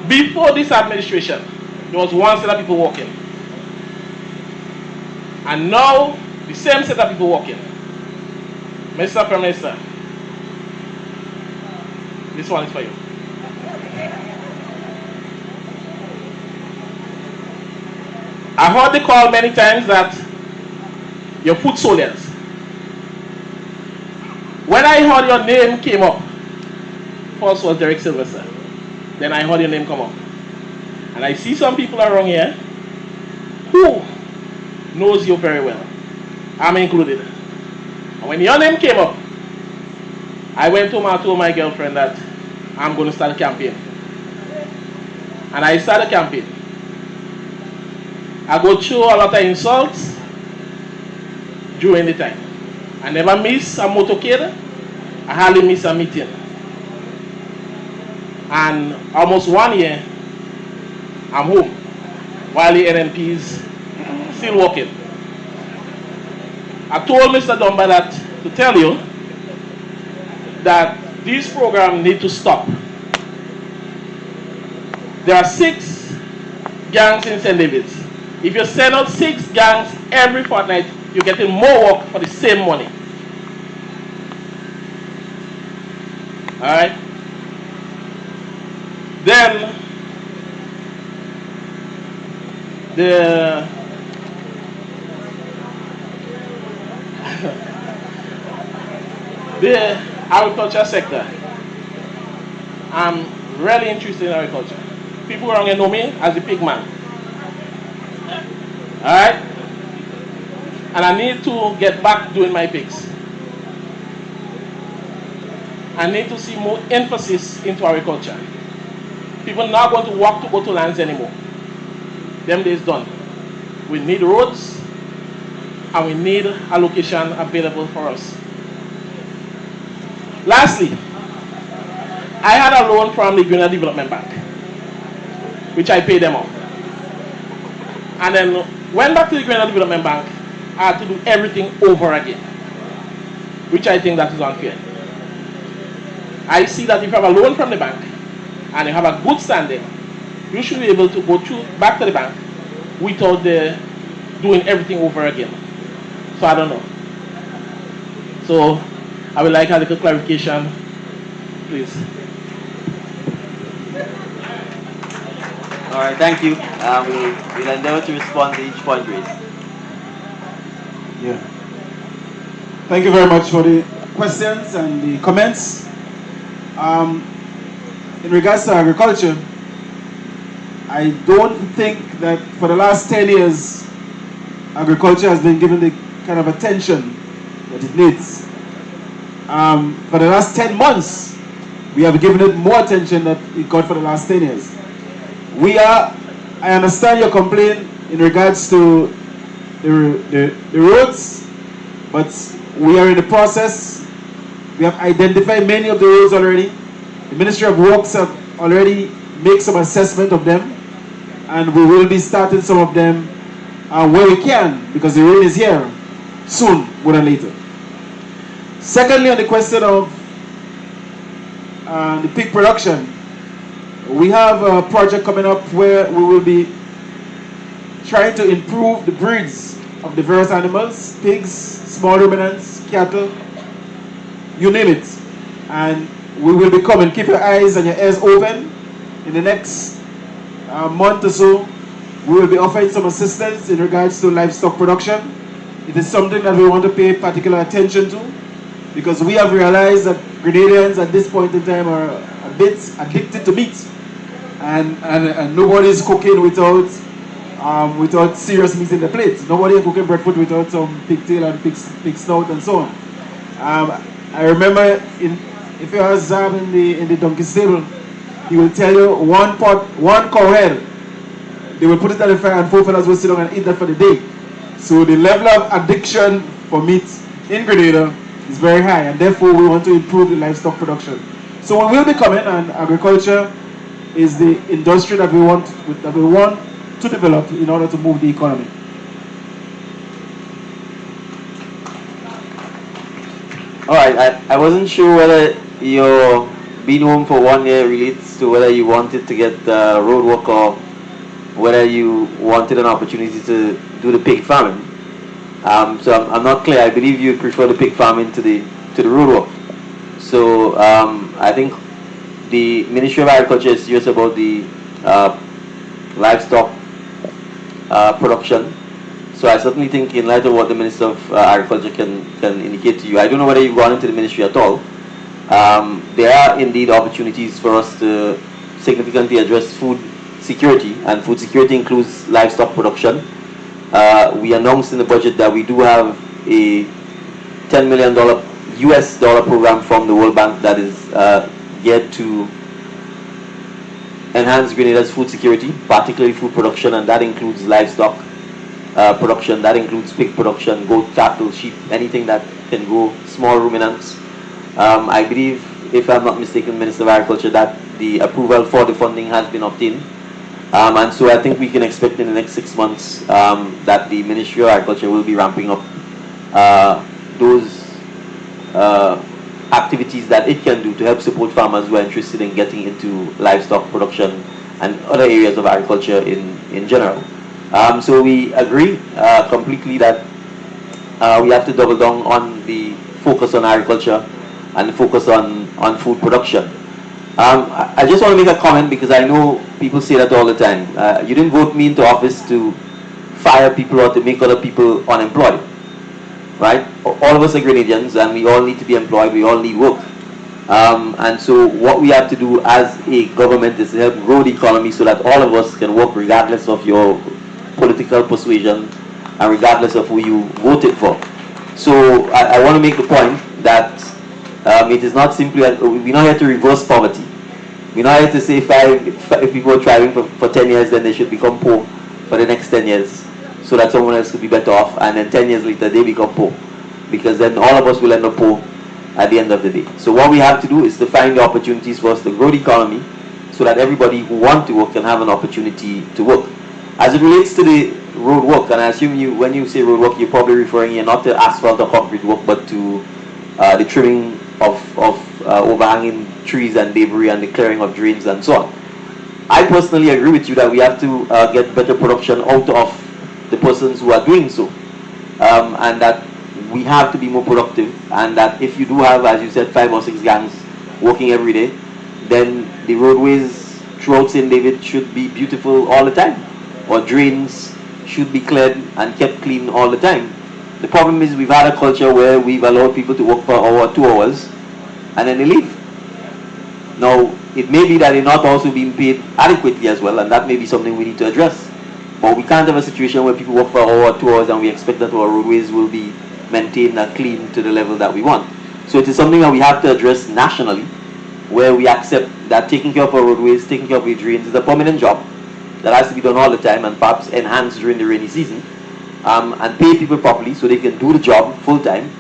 Before this administration, there was one set of people working. And now, the same set of people working. Mr. Prime Minister, this one is for you. I heard the call many times that your foot soldiers. When I heard your name came up, first was Derek Sylvester. Then I heard your name come up. And I see some people around here who knows you very well. I'm included. And when your name came up, I went home and told my girlfriend that I'm going to start a campaign. And I started a campaign. I go through a lot of insults during the time. I never miss a motorcade. I hardly miss a meeting. And almost 1 year, I'm home while the NNP's still working. I told Mr. Dumba that to tell you that these programs need to stop. There are 6 gangs in St. David's. If you send out 6 gangs every fortnight, you're getting more work for the same money. Alright? Then the agriculture sector. I'm really interested in agriculture. People around here know me as the pig man. Alright? And I need to get back doing my pigs. I need to see more emphasis into agriculture. People are not going to walk to go to lands anymore. Them days done. We need roads and we need allocation available for us. Lastly, I had a loan from the Grenada Development Bank, which I paid them off. And then went back to the Grenada Development Bank, I had to do everything over again, which I think that is unfair. I see that if you have a loan from the bank and you have a good standing, you should be able to go back to the bank without doing everything over again. So I don't know. So I would like a little clarification, please. All right, thank you. We'll endeavor to respond to each point raised. Yeah. Thank you very much for the questions and the comments. In regards to agriculture, I don't think that for the last 10 years, agriculture has been given the kind of attention that it needs. For the last 10 months, we have given it more attention than it got for the last 10 years. I understand your complaint in regards to the roads, but we are in the process. We have identified many of the roads already. The Ministry of Works have already made some assessment of them, and we will be starting some of them where we can, because the rain is here soon, more than later. Secondly, on the question of the pig production, we have a project coming up where we will be trying to improve the breeds of the various animals, pigs, small ruminants, cattle, you name it. And we will be coming. Keep your eyes and your ears open. In the next month or so, we will be offering some assistance in regards to livestock production. It is something that we want to pay particular attention to, because we have realized that Grenadians at this point in time are a bit addicted to meat, and nobody is cooking without serious meat in the plate. Nobody is cooking breadfruit without some pigtail and pig snout and so on. I remember if you ask Zab in the donkey stable, he will tell you one cow head, they will put it on the fire and 4 fellas will sit down and eat that for the day. So the level of addiction for meat in Grenada is very high, and therefore we want to improve the livestock production. So we will be coming, and agriculture is the industry that we want to develop in order to move the economy. All right, I wasn't sure whether your being home for 1 year relates to whether you wanted to get road work or whether you wanted an opportunity to do the pig farming. So I'm not clear. I believe you prefer the pig farming to the road work. So I think the Ministry of Agriculture is serious about the livestock production. So I certainly think, in light of what the Minister of Agriculture can indicate to you, I don't know whether you've gone into the ministry at all. There are indeed opportunities for us to significantly address food security, and food security includes livestock production. We announced in the budget that we do have a $10 million US dollar program from the World Bank that is geared to enhance Grenada's food security, particularly food production, and that includes livestock production, that includes pig production, goat, cattle, sheep, anything that can grow, small ruminants. I believe, if I'm not mistaken, Minister of Agriculture, that the approval for the funding has been obtained. And so I think we can expect in the next 6 months that the Ministry of Agriculture will be ramping up those activities that it can do to help support farmers who are interested in getting into livestock production and other areas of agriculture in general. So we agree completely that we have to double down on the focus on agriculture and the focus on food production. I just want to make a comment, because I know people say that all the time. You didn't vote me into office to fire people or to make other people unemployed, right? All of us are Grenadians, and we all need to be employed, we all need work. And so what we have to do as a government is to help grow the economy so that all of us can work regardless of your political persuasion and regardless of who you voted for. So I want to make the point that it is not simply, we're not here to reverse poverty. We're not here to say if people are thriving for 10 years, then they should become poor for the next 10 years, so that someone else could be better off, and then 10 years later they become poor, because then all of us will end up poor at the end of the day. So what we have to do is to find the opportunities for us to grow the economy so that everybody who wants to work can have an opportunity to work. As it relates to the road work, and I assume when you say road work, you're probably referring here not to asphalt or concrete work, but to the trimming of overhanging trees and debris and the clearing of drains and so on. I personally agree with you that we have to get better production out of the persons who are doing so, and that we have to be more productive, and that if you do have, as you said, 5 or 6 gangs working every day, then the roadways throughout St. David should be beautiful all the time, or drains should be cleared and kept clean all the time. The problem is we've had a culture where we've allowed people to work for an hour, 2 hours, and then they leave. Now, it may be that they're not also being paid adequately as well, and that may be something we need to address. But we can't have a situation where people work for an hour, 2 hours, and we expect that our roadways will be maintained and clean to the level that we want. So it is something that we have to address nationally, where we accept that taking care of our roadways, taking care of our drains is a permanent job that has to be done all the time, and perhaps enhanced during the rainy season, and pay people properly so they can do the job full time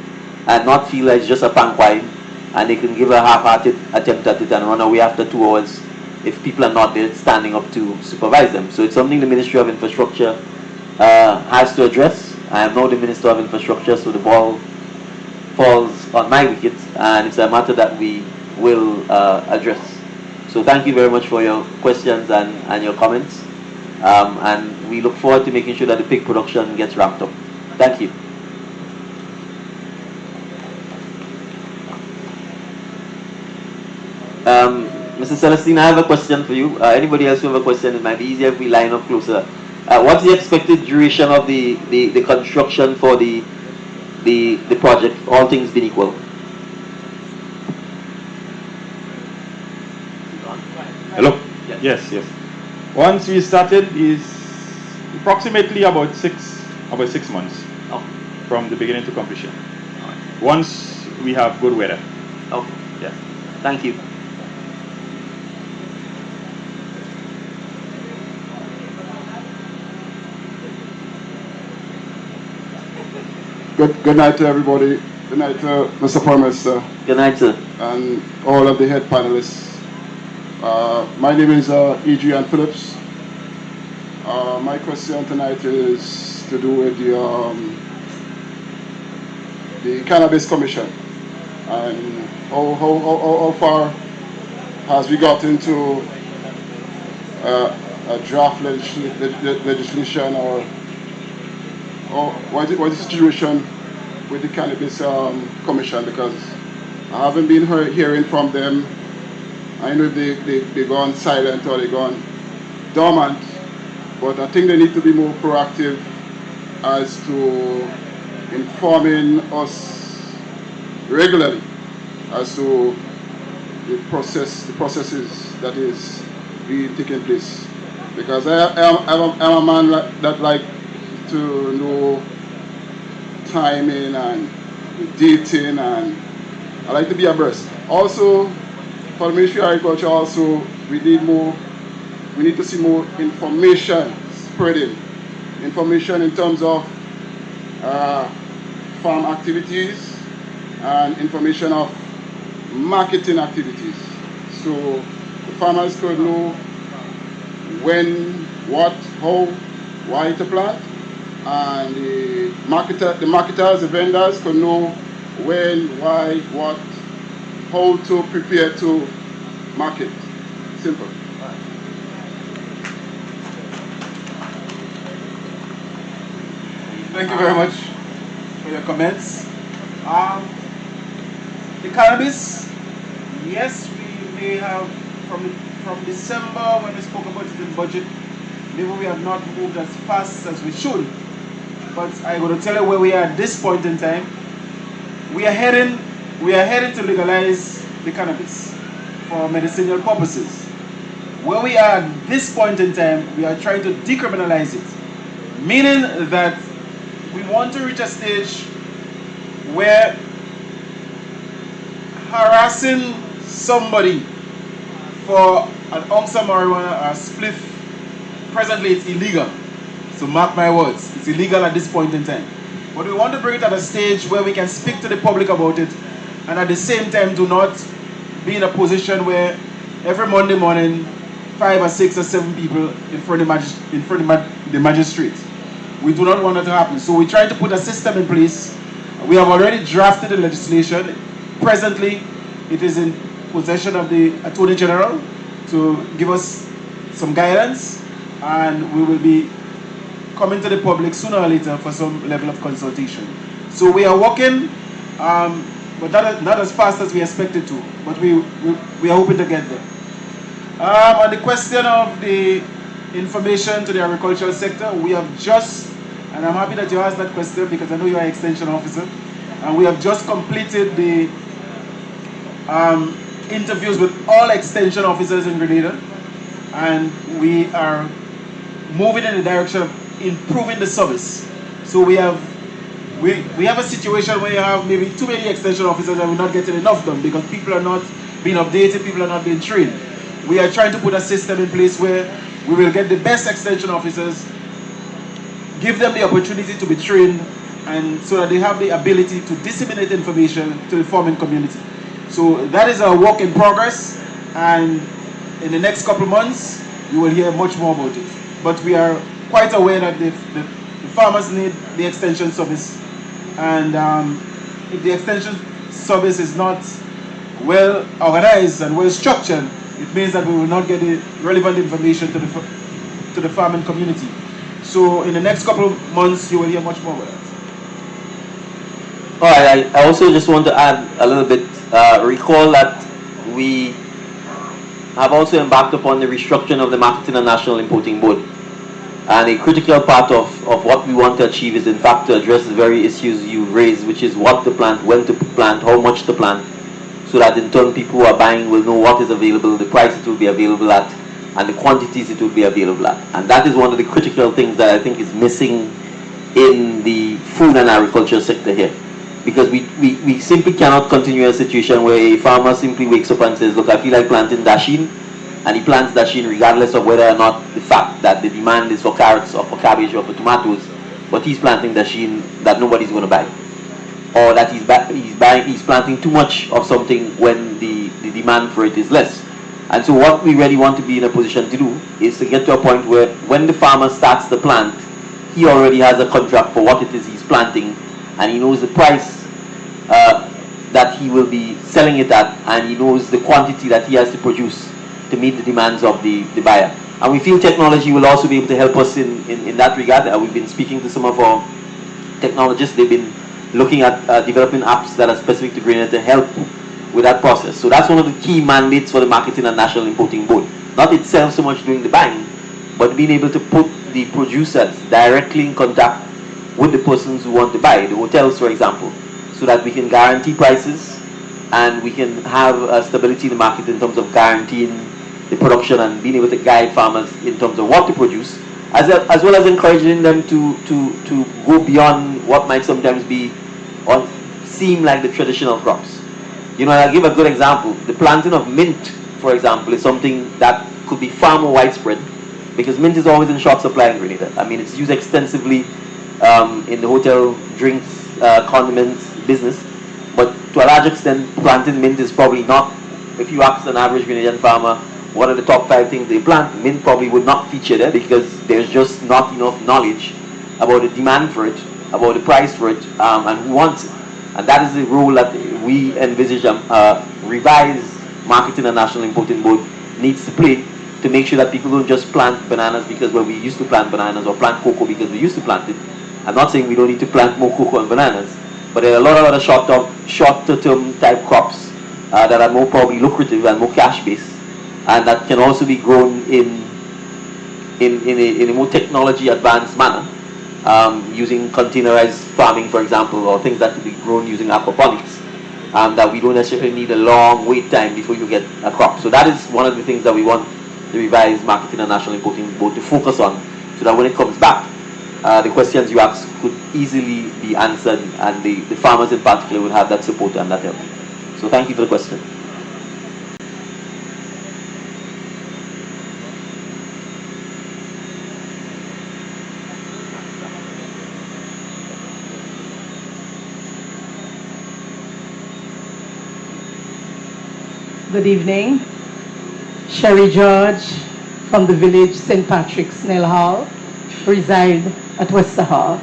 and not feel like it's just a panquine and they can give a half-hearted attempt at it and run away after 2 hours if people are not there standing up to supervise them. So it's something the Ministry of Infrastructure has to address. I am now the Minister of Infrastructure, so the ball falls on my wicket, and it's a matter that we will address. So thank you very much for your questions and your comments, and we look forward to making sure that the pig production gets ramped up. Thank you. Mr. Celestine, I have a question for you. Anybody else who have a question? It might be easier if we line up closer. What's the expected duration of the construction for the project, all things being equal? Hello? Yes. Once we started is approximately about six months from the beginning to completion. Once we have good weather. Okay. Yeah. Thank you. Good night to everybody. Good night to Mr. Prime Minister. Good night, sir. And all of the head panelists. My name is Adrian Phillips. My question tonight is to do with the Cannabis Commission. And how far has we got into a draft legislation, or what is the situation with the Cannabis Commission? Because I haven't been hearing from them. I know they've gone silent or they've gone dormant, but I think they need to be more proactive as to informing us regularly as to the processes that is being taken place. Because I'm a man that like to know timing and dating, and I like to be abreast. Also, for the Ministry of Agriculture, also we need to see more information spreading. Information in terms of farm activities and information of marketing activities. So the farmers could know when, what, how, why to plant, and the marketers, the vendors could know when, why, what, how to prepare to market. Simple. Thank you very much for your comments. The cannabis, yes, we may have from December when we spoke about it in budget, maybe we have not moved as fast as we should. But I'm going to tell you where we are at this point in time. We are heading to legalize the cannabis for medicinal purposes. Where we are at this point in time, we are trying to decriminalize it, meaning that we want to reach a stage where harassing somebody for an ounce of marijuana or a spliff, presently it's illegal. So mark my words, it's illegal at this point in time. But we want to bring it at a stage where we can speak to the public about it, and at the same time do not be in a position where every Monday morning 5 or 6 or 7 people in front of the magistrate. We do not want that to happen. So we try to put a system in place. We have already drafted the legislation. Presently, it is in possession of the Attorney General to give us some guidance, and we will be coming to the public sooner or later for some level of consultation. So we are working, but not as fast as we expected to, but we are hoping to get there. On the question of the information to the agricultural sector, we have just, and I'm happy that you asked that question because I know you are an extension officer, and we have just completed the interviews with all extension officers in Grenada, and we are moving in the direction of improving the service. So we have a situation where you have maybe too many extension officers and we're not getting enough done because people are not being updated, people are not being trained. We are trying to put a system in place where we will get the best extension officers, give them the opportunity to be trained, and so that they have the ability to disseminate information to the farming community. So that is a work in progress, and in the next couple of months you will hear much more about it. But we are quite aware that the farmers need the extension service, and if the extension service is not well organized and well structured, it means that we will not get the relevant information to the farming community. So in the next couple of months, you will hear much more about that. All right, I also just want to add a little bit. Recall that we have also embarked upon the restructuring of the Marketing and National Importing Board. And a critical part of what we want to achieve is in fact to address the very issues you raised, which is what to plant, when to plant, how much to plant, so that in turn people who are buying will know what is available, the price it will be available at, and the quantities it will be available at. And that is one of the critical things that I think is missing in the food and agriculture sector here. Because we simply cannot continue a situation where a farmer simply wakes up and says, look, I feel like planting dasheen, and he plants dasheen regardless of whether or not the fact that the demand is for carrots or for cabbage or for tomatoes, but he's planting dasheen that nobody's going to buy. Or that he's planting too much of something when the demand for it is less. And so what we really want to be in a position to do is to get to a point where when the farmer starts the plant, he already has a contract for what it is he's planting, and he knows the price that he will be selling it at, and he knows the quantity that he has to produce to meet the demands of the buyer. And we feel technology will also be able to help us in that regard. We've been speaking to some of our technologists. They've been looking at developing apps that are specific to Grenada to help with that process. So that's one of the key mandates for the Marketing and National Importing Board. Not itself so much doing the buying, but being able to put the producers directly in contact with the persons who want to buy, the hotels for example, so that we can guarantee prices and we can have stability in the market in terms of guaranteeing the production and being able to guide farmers in terms of what to produce, as well as encouraging them to go beyond what might sometimes be or seem like the traditional crops. You know, I'll give a good example. The planting of mint, for example, is something that could be far more widespread because mint is always in short supply in Grenada. I mean, it's used extensively in the hotel, drinks, condiments business, but to a large extent, planting mint is probably not, if you ask an average Grenadian farmer, what are the top 5 things they plant, mint probably would not feature there because there's just not enough knowledge about the demand for it, about the price for it, and who wants it. And that is the role that we envisage revised Marketing and National Importing Board needs to play to make sure that people don't just plant bananas because we used to plant bananas or plant cocoa because we used to plant it. I'm not saying we don't need to plant more cocoa and bananas, but there are a lot of other shorter-term type crops that are more probably lucrative and more cash-based, and that can also be grown in a more technology-advanced manner, using containerized farming, for example, or things that could be grown using aquaponics, that we don't necessarily need a long wait time before you get a crop. So that is one of the things that we want the revised Marketing and National Importing Board to focus on, so that when it comes back, the questions you ask could easily be answered, and the farmers in particular will have that support and that help. So thank you for the question. Good evening. Sherry George from the village St. Patrick's, Snell Hall, reside at Wester Hall.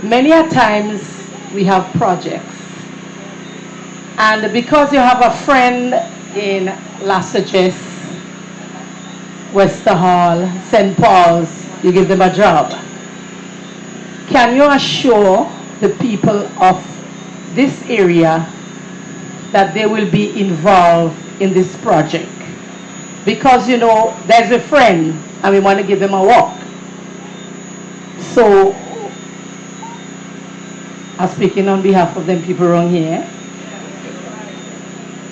Many a times we have projects, and because you have a friend in Lassages, Wester Hall, St. Paul's, you give them a job. Can you assure the people of this area that they will be involved in this project? Because, you know, there's a friend and we want to give them a walk. So, I'm speaking on behalf of them people around here.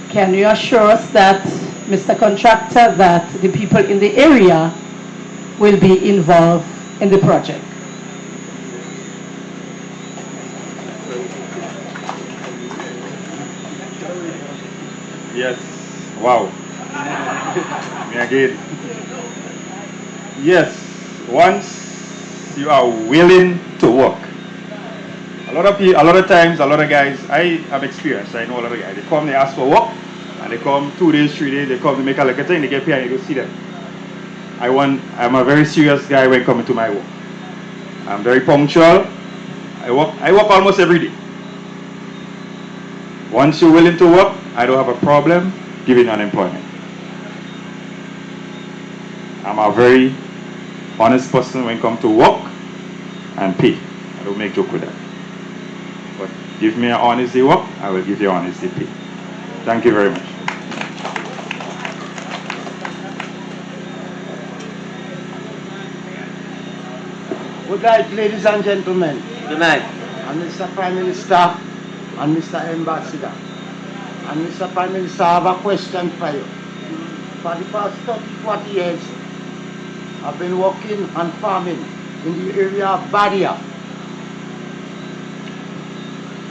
Can you assure us that, Mr. Contractor, that the people in the area will be involved in the project? Yes. Wow. Me again. Yes. Once you are willing to work. A lot of times, a lot of guys, I have experienced, I know a lot of guys, they come, they ask for work, and they come 2 days, 3 days, they come, they make a little thing, they get paid, and you go see them. I'm a very serious guy when coming to my work. I'm very punctual. I work almost every day. Once you're willing to work, I don't have a problem giving unemployment. I'm a very honest person when it comes to work and pay. I don't make joke with that. But give me an honest day work, I will give you an honest day pay. Thank you very much. Good night, ladies and gentlemen. Good night. And Mr. Prime Minister and Mr. Ambassador. And Mr. Prime Minister, I have a question for you. For the past 30, 40 years, I've been working and farming in the area of Badia.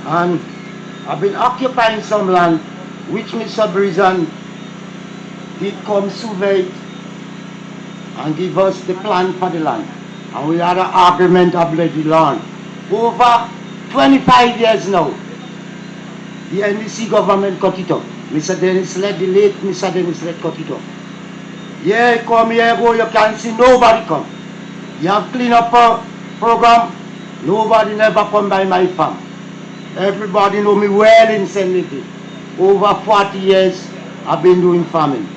And I've been occupying some land which Mr. Brizan did come survey and give us the plan for the land. And we had an agreement of the land. Over 25 years now, the NDC government cut it off. Mr. Dennis led, the late Mr. Dennis led cut it off. Yeah, come here, go, you can see nobody come. You have clean up a program, nobody never come by my farm. Everybody know me well in St. Louis. Over 40 years, I've been doing farming.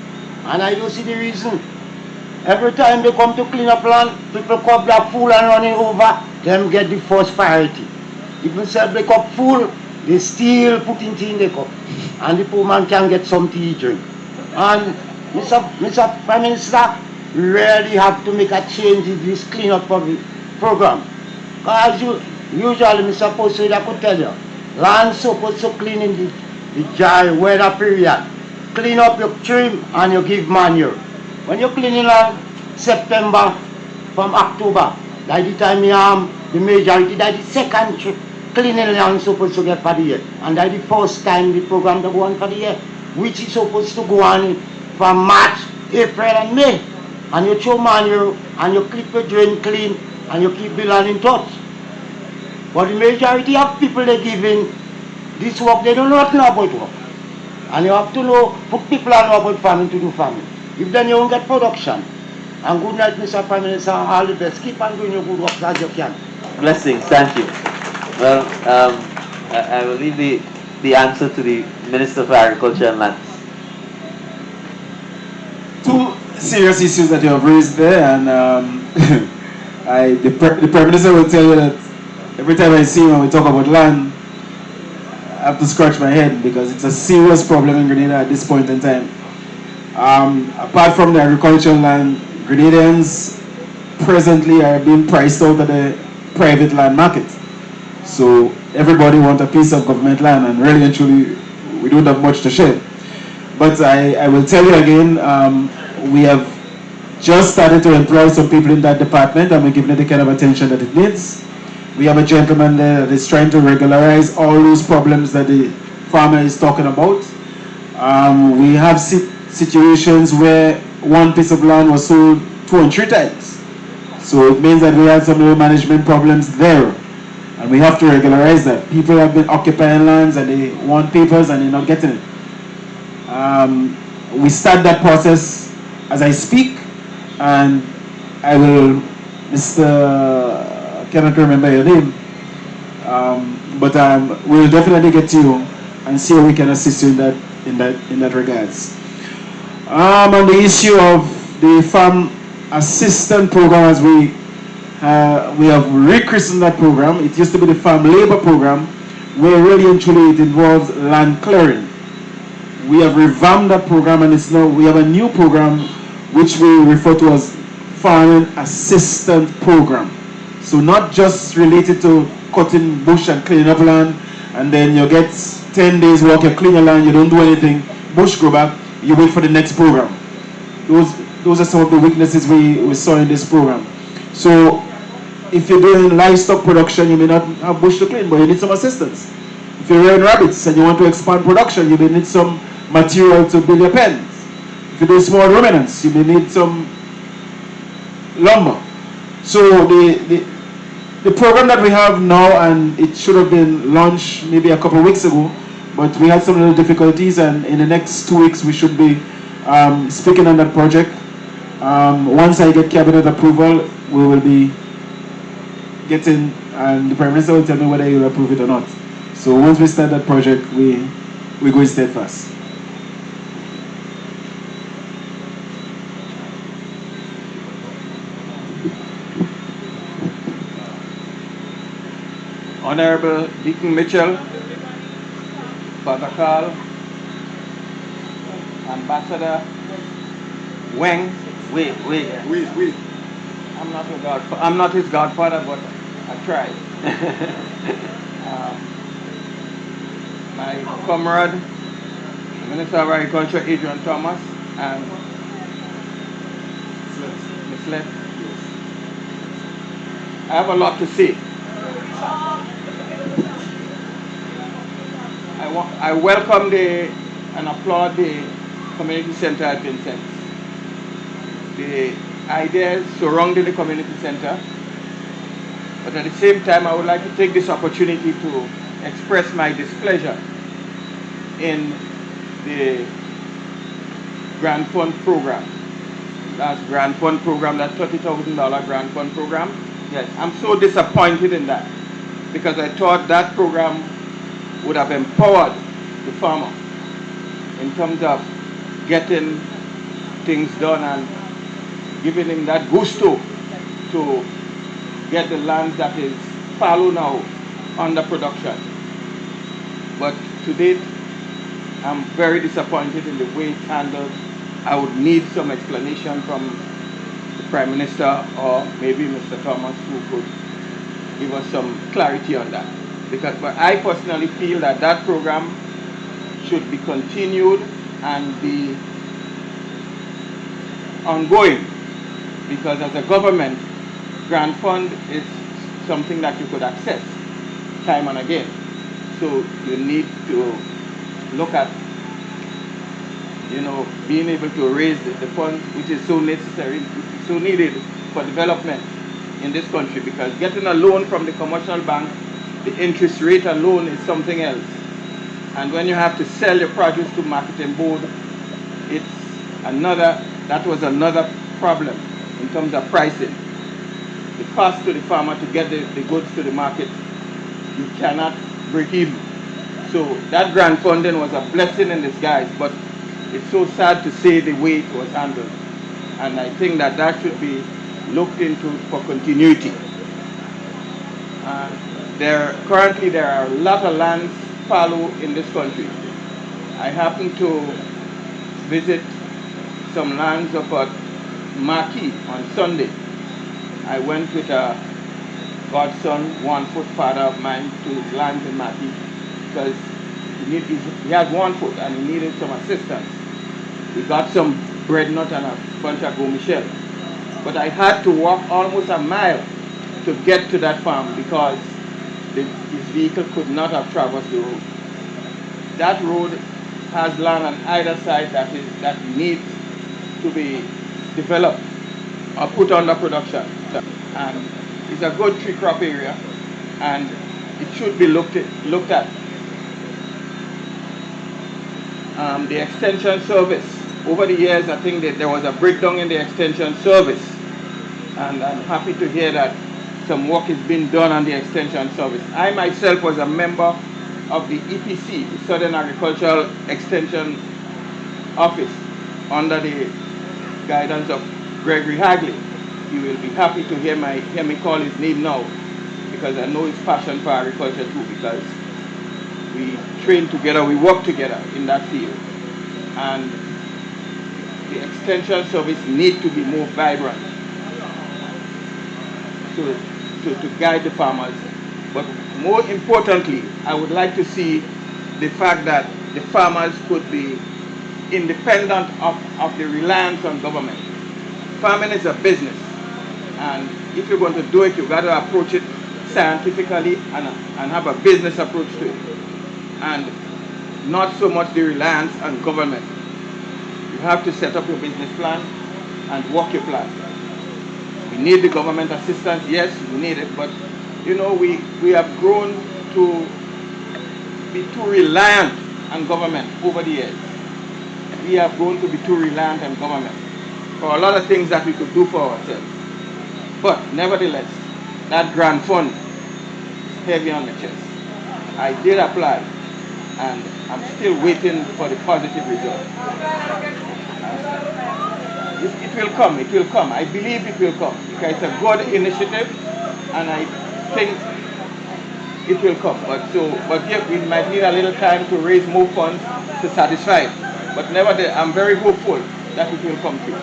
And I don't see the reason. Every time they come to clean up land, people come black full and running over, them get the first priority. Even if they cup full, they still putting tea in the cup. And the poor man can get some tea to drink. And Mr. Prime Minister, we really have to make a change in this clean up of program. Because usually, Mr. Supposed I could tell you, land supposed to clean in the dry weather period. Clean up your trim and you give manure. When you clean land September from October, that's the time the majority, that's the second trip cleaning land supposed to get for the year. And that's the first time the program to go on for the year, which is supposed to go on from March, April and May. And you throw manure and you keep your drain clean and you keep the land in touch. But the majority of people they giving this work, they don't know nothing about work. And you have to know, put people that know about farming to do farming. If then you won't get production. And good night, Mr. Prime Minister, all the best. Keep on doing your good work as you can. Blessings, thank you. Well, I will leave the answer to the Minister for Agriculture and Lands. Two serious issues that you have raised there, and the Prime Minister will tell you that every time I see him and we talk about land, I have to scratch my head because it's a serious problem in Grenada at this point in time. Apart from the agricultural land, Grenadians presently are being priced out of the private land market. So everybody wants a piece of government land, and really and truly we don't have much to share. But I will tell you again, we have just started to employ some people in that department, and we're giving it the kind of attention that it needs. We have a gentleman there that is trying to regularize all those problems that the farmer is talking about. We have situations where one piece of land was sold 2 and 3 times. So it means that we have some management problems there. And we have to regularize that. People have been occupying lands and they want papers and they're not getting it. We start that process as I speak, and I will, I cannot remember your name, but we'll definitely get to you and see how we can assist you in that regards. On the issue of the farm assistant program, as we have rechristened that program. It used to be the farm labor program, where really and truly it involves land clearing. We have revamped that program, and we have a new program which we refer to as farming assistant program. So not just related to cutting bush and cleaning up land, and then you get 10 days work, you clean your land, you don't do anything, bush grow back, you wait for the next program. Those are some of the weaknesses we saw in this program. So if you're doing livestock production, you may not have bush to clean, but you need some assistance. If you're rearing rabbits and you want to expand production, you may need some material to build your pens. If you do small ruminants, you may need some lumber. So the program that we have now, and it should have been launched maybe a couple of weeks ago, but we had some little difficulties, and in the next 2 weeks we should be speaking on that project. Once I get cabinet approval, we will be getting, and the Prime Minister will tell me whether he will approve it or not. So once we start that project, we go steadfast. Honorable Deacon Mitchell, Father Carl, Ambassador Weng. We. I'm not his godfather, but I tried. My comrade, Minister of Agriculture Adrian Thomas, and Ms. Lett. I have a lot to say. I welcome and applaud the community center at Vincennes. The ideas surrounding the community center, but at the same time I would like to take this opportunity to express my displeasure in the grant fund program. That grant fund program, that $30,000 grant fund program. Yes, I'm so disappointed in that, because I thought that program would have empowered the farmer in terms of getting things done and giving him that gusto to get the land that is fallow now under production. But to date, I'm very disappointed in the way it's handled. I would need some explanation from the Prime Minister or maybe Mr. Thomas who could give us some clarity on that. Because I personally feel that that program should be continued and be ongoing, because as a government, grant fund is something that you could access time and again. So you need to look at, being able to raise the funds, which is so necessary, so needed for development in this country, because getting a loan from the commercial bank, the interest rate alone is something else. And when you have to sell your produce to marketing board, that was another problem in terms of pricing. The cost to the farmer to get the goods to the market, you cannot break even. So that grant funding was a blessing in disguise, but it's so sad to say the way it was handled. And I think that should be looked into for continuity. Currently there are a lot of lands fallow in this country. I happened to visit some lands up at Marquis on Sunday. I went with a godson, 1-foot father of mine, to his lands in Marquis because he had 1 foot and he needed some assistance. We got some bread nut and a bunch of gomichel. But I had to walk almost a mile to get to that farm because his vehicle could not have traversed the road. That road has land on either side that needs to be developed or put under production. And it's a good tree crop area and it should be looked at. The extension service. Over the years, I think that there was a breakdown in the extension service. And I'm happy to hear that some work is being done on the extension service. I myself was a member of the EPC, the Southern Agricultural Extension Office, under the guidance of Gregory Hagley. You will be happy to hear me call his name now, because I know his passion for agriculture too, because we train together, we work together in that field. And the extension service needs to be more vibrant to guide the farmers. But more importantly, I would like to see the fact that the farmers could be independent of the reliance on government. Farming is a business, and if you're going to do it, you've got to approach it scientifically and have a business approach to it, and not so much the reliance on government. You have to set up your business plan and work your plan. We need the government assistance, yes, we need it, but we have grown to be too reliant on government over the years. We have grown to be too reliant on government for a lot of things that we could do for ourselves. But nevertheless, that grant fund is heavy on the chest. I did apply and I'm still waiting for the positive result. It will come, it will come. I believe it will come because it's a good initiative and I think it will come. But yet we might need a little time to raise more funds to satisfy it. But nevertheless, I'm very hopeful that it will come through,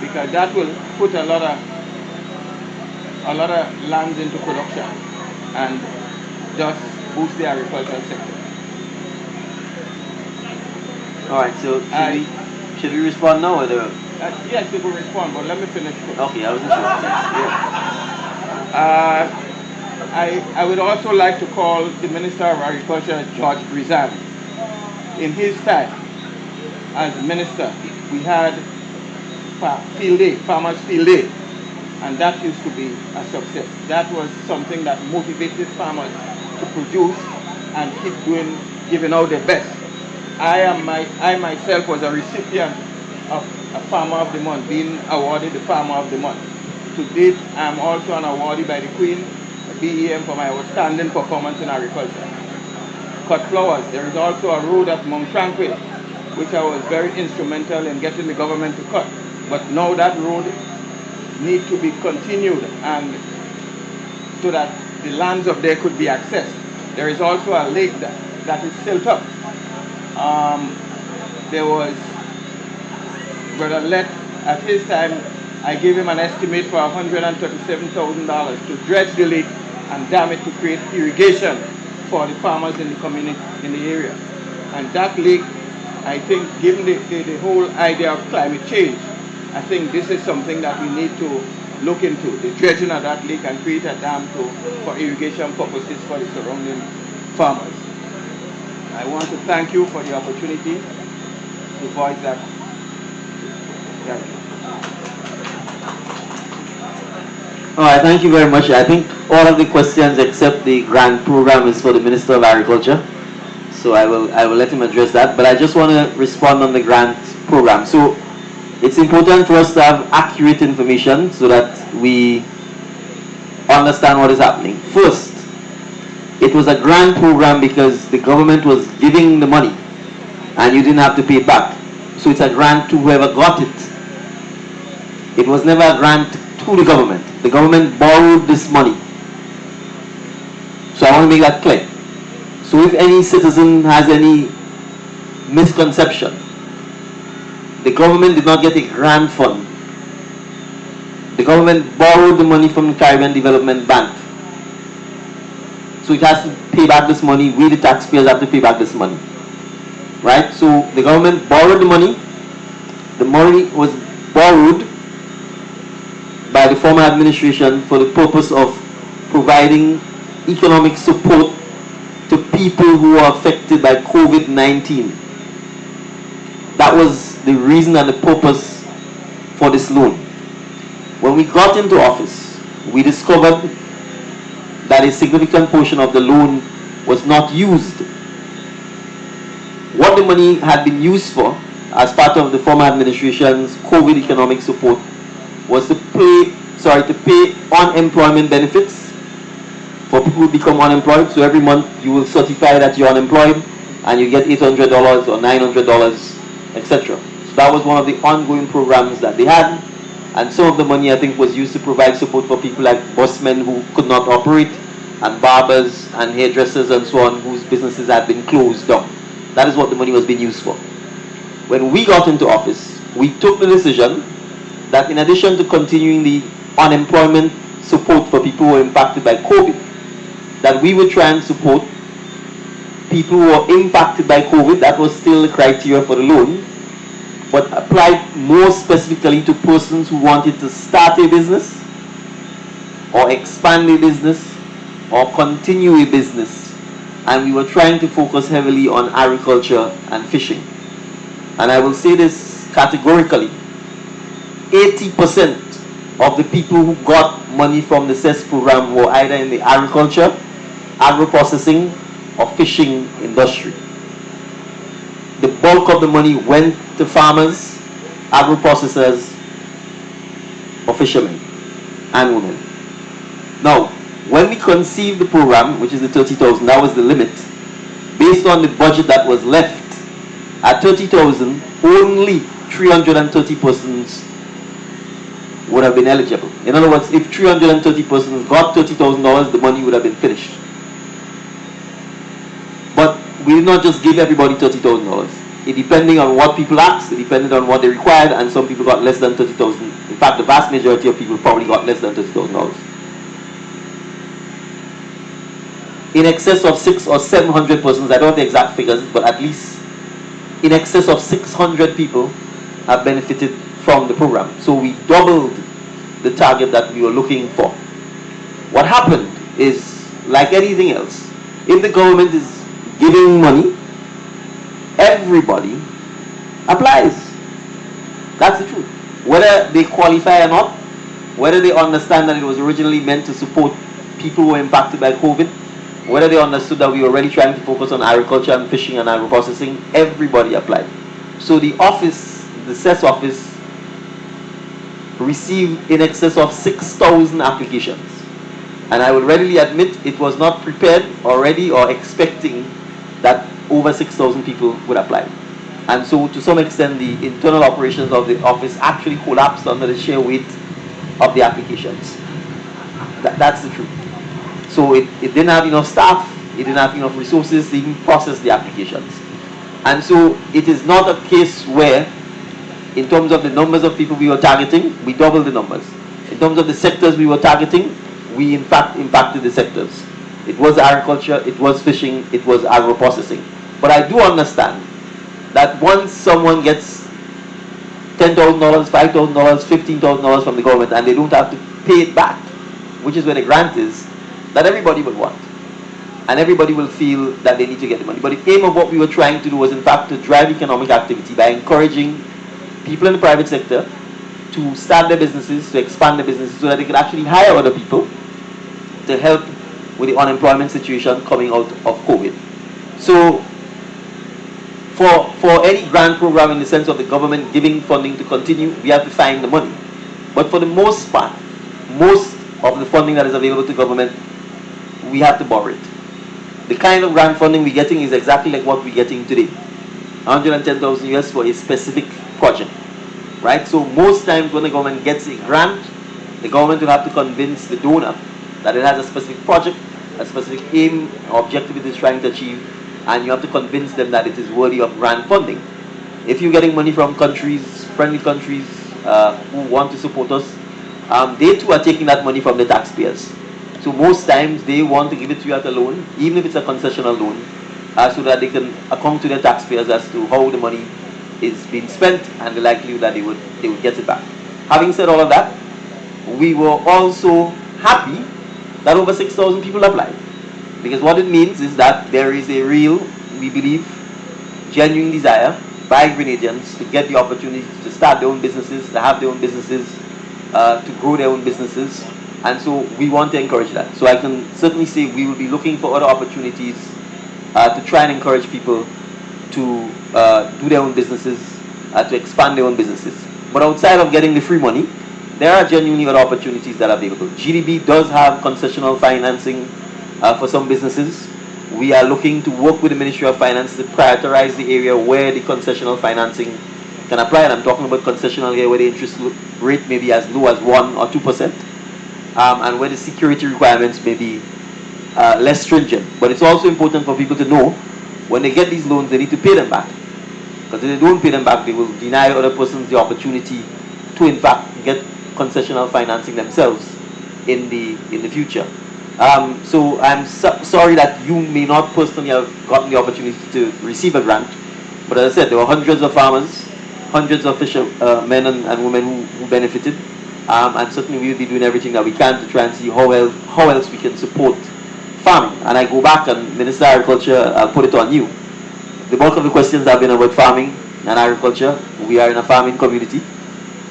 because that will put a lot of lands into production and just boost the agricultural sector. All right, so should we respond now or the? Yes, we will respond, but let me finish first. Okay, I was just I would also like to call the Minister of Agriculture, George Brizan. In his time as minister, we had field day, farmers field day, and that used to be a success. That was something that motivated farmers to produce and keep giving out their best. I myself was a recipient of a Farmer of the Month, being awarded the Farmer of the Month. To date, I am also an awardee by the Queen, BEM, for my outstanding performance in agriculture. Cut flowers. There is also a road at Mount Tranquil, which I was very instrumental in getting the government to cut. But now that road needs to be continued, and so that the lands up there could be accessed. There is also a lake that is silt up. There was Brother Let, at his time, I gave him an estimate for $137,000 to dredge the lake and dam it to create irrigation for the farmers in the community, in the area. And that lake, I think, given the whole idea of climate change, I think this is something that we need to look into, the dredging of that lake and create a dam for irrigation purposes for the surrounding farmers. I want to thank you for the opportunity to voice that. Thank you. All right, thank you very much. I think all of the questions except the grant program is for the Minister of Agriculture. So I will let him address that. But I just want to respond on the grant program. So it's important for us to have accurate information so that we understand what is happening. First, it was a grant program because the government was giving the money and you didn't have to pay it back. So it's a grant to whoever got it. It was never a grant to the government. The government borrowed this money. So I want to make that clear. So if any citizen has any misconception, the government did not get a grant fund. The government borrowed the money from the Caribbean Development Bank. So it has to pay back this money. We, the taxpayers, have to pay back this money. Right? So the government borrowed the money. The money was borrowed by the former administration for the purpose of providing economic support to people who are affected by COVID-19. That was the reason and the purpose for this loan. When we got into office, we discovered that a significant portion of the loan was not used. What the money had been used for, as part of the former administration's COVID economic support, was to pay unemployment benefits for people who become unemployed. So every month you will certify that you're unemployed and you get $800 or $900, etc. So that was one of the ongoing programs that they had. And some of the money, I think, was used to provide support for people like busmen who could not operate, and barbers and hairdressers and so on, whose businesses had been closed down. That is what the money was being used for. When we got into office, we took the decision that in addition to continuing the unemployment support for people who were impacted by COVID, that we would try and support people who were impacted by COVID. That was still the criteria for the loan, but applied more specifically to persons who wanted to start a business or expand a business or continue a business. And we were trying to focus heavily on agriculture and fishing. And I will say this categorically, 80% of the people who got money from the CES program were either in the agriculture, agro-processing, or fishing industry. The bulk of the money went to farmers, agro-processors, or fishermen and women. Now, when we conceived the program, which is the 30,000, that was the limit. Based on the budget that was left, at 30,000, only 330 persons would have been eligible. In other words, if 330 persons got $30,000, the money would have been finished. But we did not just give everybody $30,000. It depended on what people asked, it depended on what they required, and some people got less than 30,000. In fact, the vast majority of people probably got less than $30,000. In excess of 600 or 700 persons, I don't know the exact figures, but at least in excess of 600 people have benefited from the program. So we doubled the target that we were looking for. What happened is, like anything else, if the government is giving money, everybody applies. That's the truth. Whether they qualify or not, whether they understand that it was originally meant to support people who were impacted by COVID, whether they understood that we were already trying to focus on agriculture and fishing and agro-processing, everybody applied. So the office, the CES office, received in excess of 6,000 applications. And I will readily admit it was not prepared already or expecting that over 6,000 people would apply. And so to some extent the internal operations of the office actually collapsed under the sheer weight of the applications. That's the truth. So it didn't have enough staff, it didn't have enough resources to even process the applications. And so it is not a case where In terms of the numbers of people we were targeting, we doubled the numbers. In terms of the sectors we were targeting, we in fact impacted the sectors. It was agriculture, it was fishing, it was agro-processing. But I do understand that once someone gets $10,000, $5,000, $15,000 from the government and they don't have to pay it back, which is where the grant is, that everybody will want. And everybody will feel that they need to get the money. But the aim of what we were trying to do was in fact to drive economic activity by encouraging people in the private sector to start their businesses, to expand their businesses so that they could actually hire other people to help with the unemployment situation coming out of COVID. So for any grant program in the sense of the government giving funding to continue, we have to find the money. But for the most part, most of the funding that is available to government, we have to borrow it. The kind of grant funding we're getting is exactly like what we're getting today. 110,000 US for a specific project, right? So most times when the government gets a grant, the government will have to convince the donor that it has a specific project, a specific aim or objective it is trying to achieve, and you have to convince them that it is worthy of grant funding. If you're getting money from countries, friendly countries who want to support us, they too are taking that money from the taxpayers. So most times they want to give it to you as a loan, even if it's a concessional loan, so that they can account to their taxpayers as to how the money is being spent and the likelihood that they would get it back. Having said all of that, we were also happy that over 6,000 people applied. Because what it means is that there is a real, we believe, genuine desire by Grenadians to get the opportunity to start their own businesses, to have their own businesses, to grow their own businesses. And so we want to encourage that. So I can certainly say we will be looking for other opportunities to try and encourage people to do their own businesses, to expand their own businesses. But outside of getting the free money, there are genuinely other opportunities that are available. GDB does have concessional financing for some businesses. We are looking to work with the Ministry of Finance to prioritize the area where the concessional financing can apply. And I'm talking about concessional here where the interest rate may be as low as 1 or 2%. And where the security requirements may be less stringent. But it's also important for people to know when they get these loans, they need to pay them back. Because if they don't pay them back, they will deny other persons the opportunity to, in fact, get concessional financing themselves in the future. So I'm sorry that you may not personally have gotten the opportunity to receive a grant. But as I said, there were hundreds of farmers, hundreds of fishermen and women who benefited. And certainly we will be doing everything that we can to try and see how else we can support farming. And I go back and Minister of Agriculture, I'll put it on you. The bulk of the questions have been about farming and agriculture. We are in a farming community.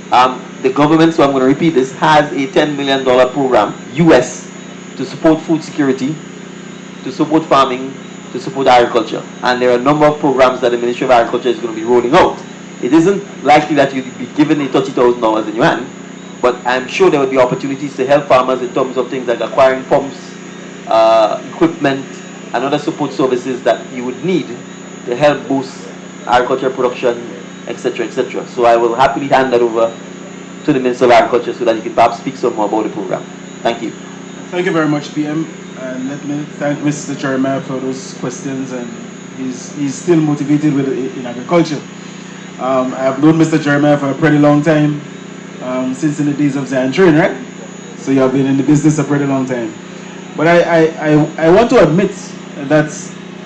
The government, so I'm going to repeat this, has a $10 million program, US, to support food security, to support farming, to support agriculture. And there are a number of programs that the Ministry of Agriculture is going to be rolling out. It isn't likely that you'll be given a $30,000 in your hand, but I'm sure there will be opportunities to help farmers in terms of things like acquiring pumps, equipment, and other support services that you would need to help boost agriculture production, etc., etc. So I will happily hand that over to the Minister of Agriculture so that he can perhaps speak some more about the program. Thank you. Thank you very much, PM. And let me thank Mr. Jeremiah for those questions. And he's still motivated in agriculture. I have known Mr. Jeremiah for a pretty long time, since in the days of Zion Train, right? So you have been in the business a pretty long time. But I want to admit that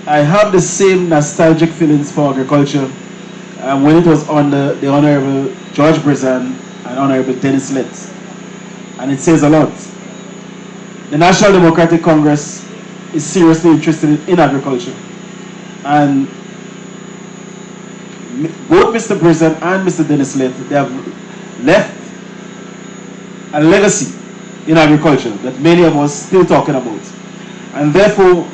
I have the same nostalgic feelings for agriculture when it was under the Honorable George Brizan and Honorable Dennis Lett. And it says a lot. The National Democratic Congress is seriously interested in agriculture. And both Mr. Brizan and Mr. Dennis Lett, they have left a legacy in agriculture that many of us still talking about. And therefore,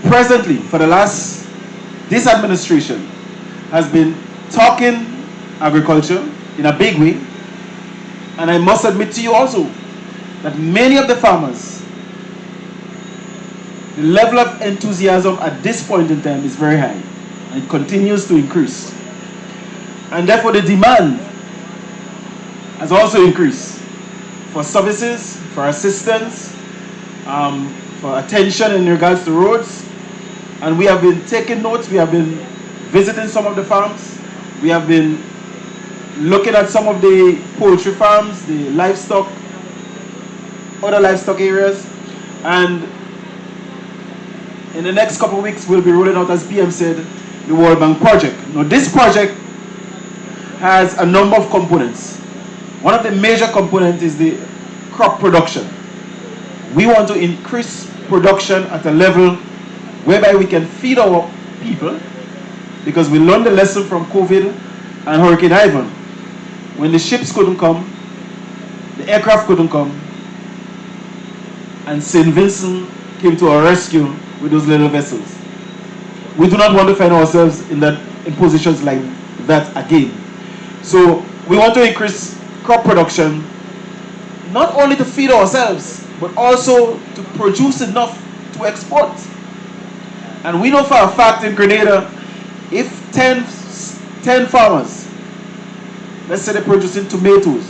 presently, for the last, this administration has been talking agriculture in a big way. And I must admit to you also that many of the farmers, the level of enthusiasm at this point in time is very high. And it continues to increase. And therefore the demand has also increased for services, for assistance, for attention in regards to roads. And we have been taking notes, we have been visiting some of the farms, We have been looking at some of the poultry farms, the livestock, other livestock areas, and in the next couple of weeks we'll be rolling out, as PM said, the World Bank project. Now this project has a number of components. One of the major components is the crop production. We want to increase production at a level whereby we can feed our people, because we learned the lesson from COVID and Hurricane Ivan. When the ships couldn't come, the aircraft couldn't come, and St. Vincent came to our rescue with those little vessels. We do not want to find ourselves in positions like that again. So we want to increase crop production, not only to feed ourselves, but also to produce enough to export. And we know for a fact in Grenada, if 10 farmers, let's say they're producing tomatoes,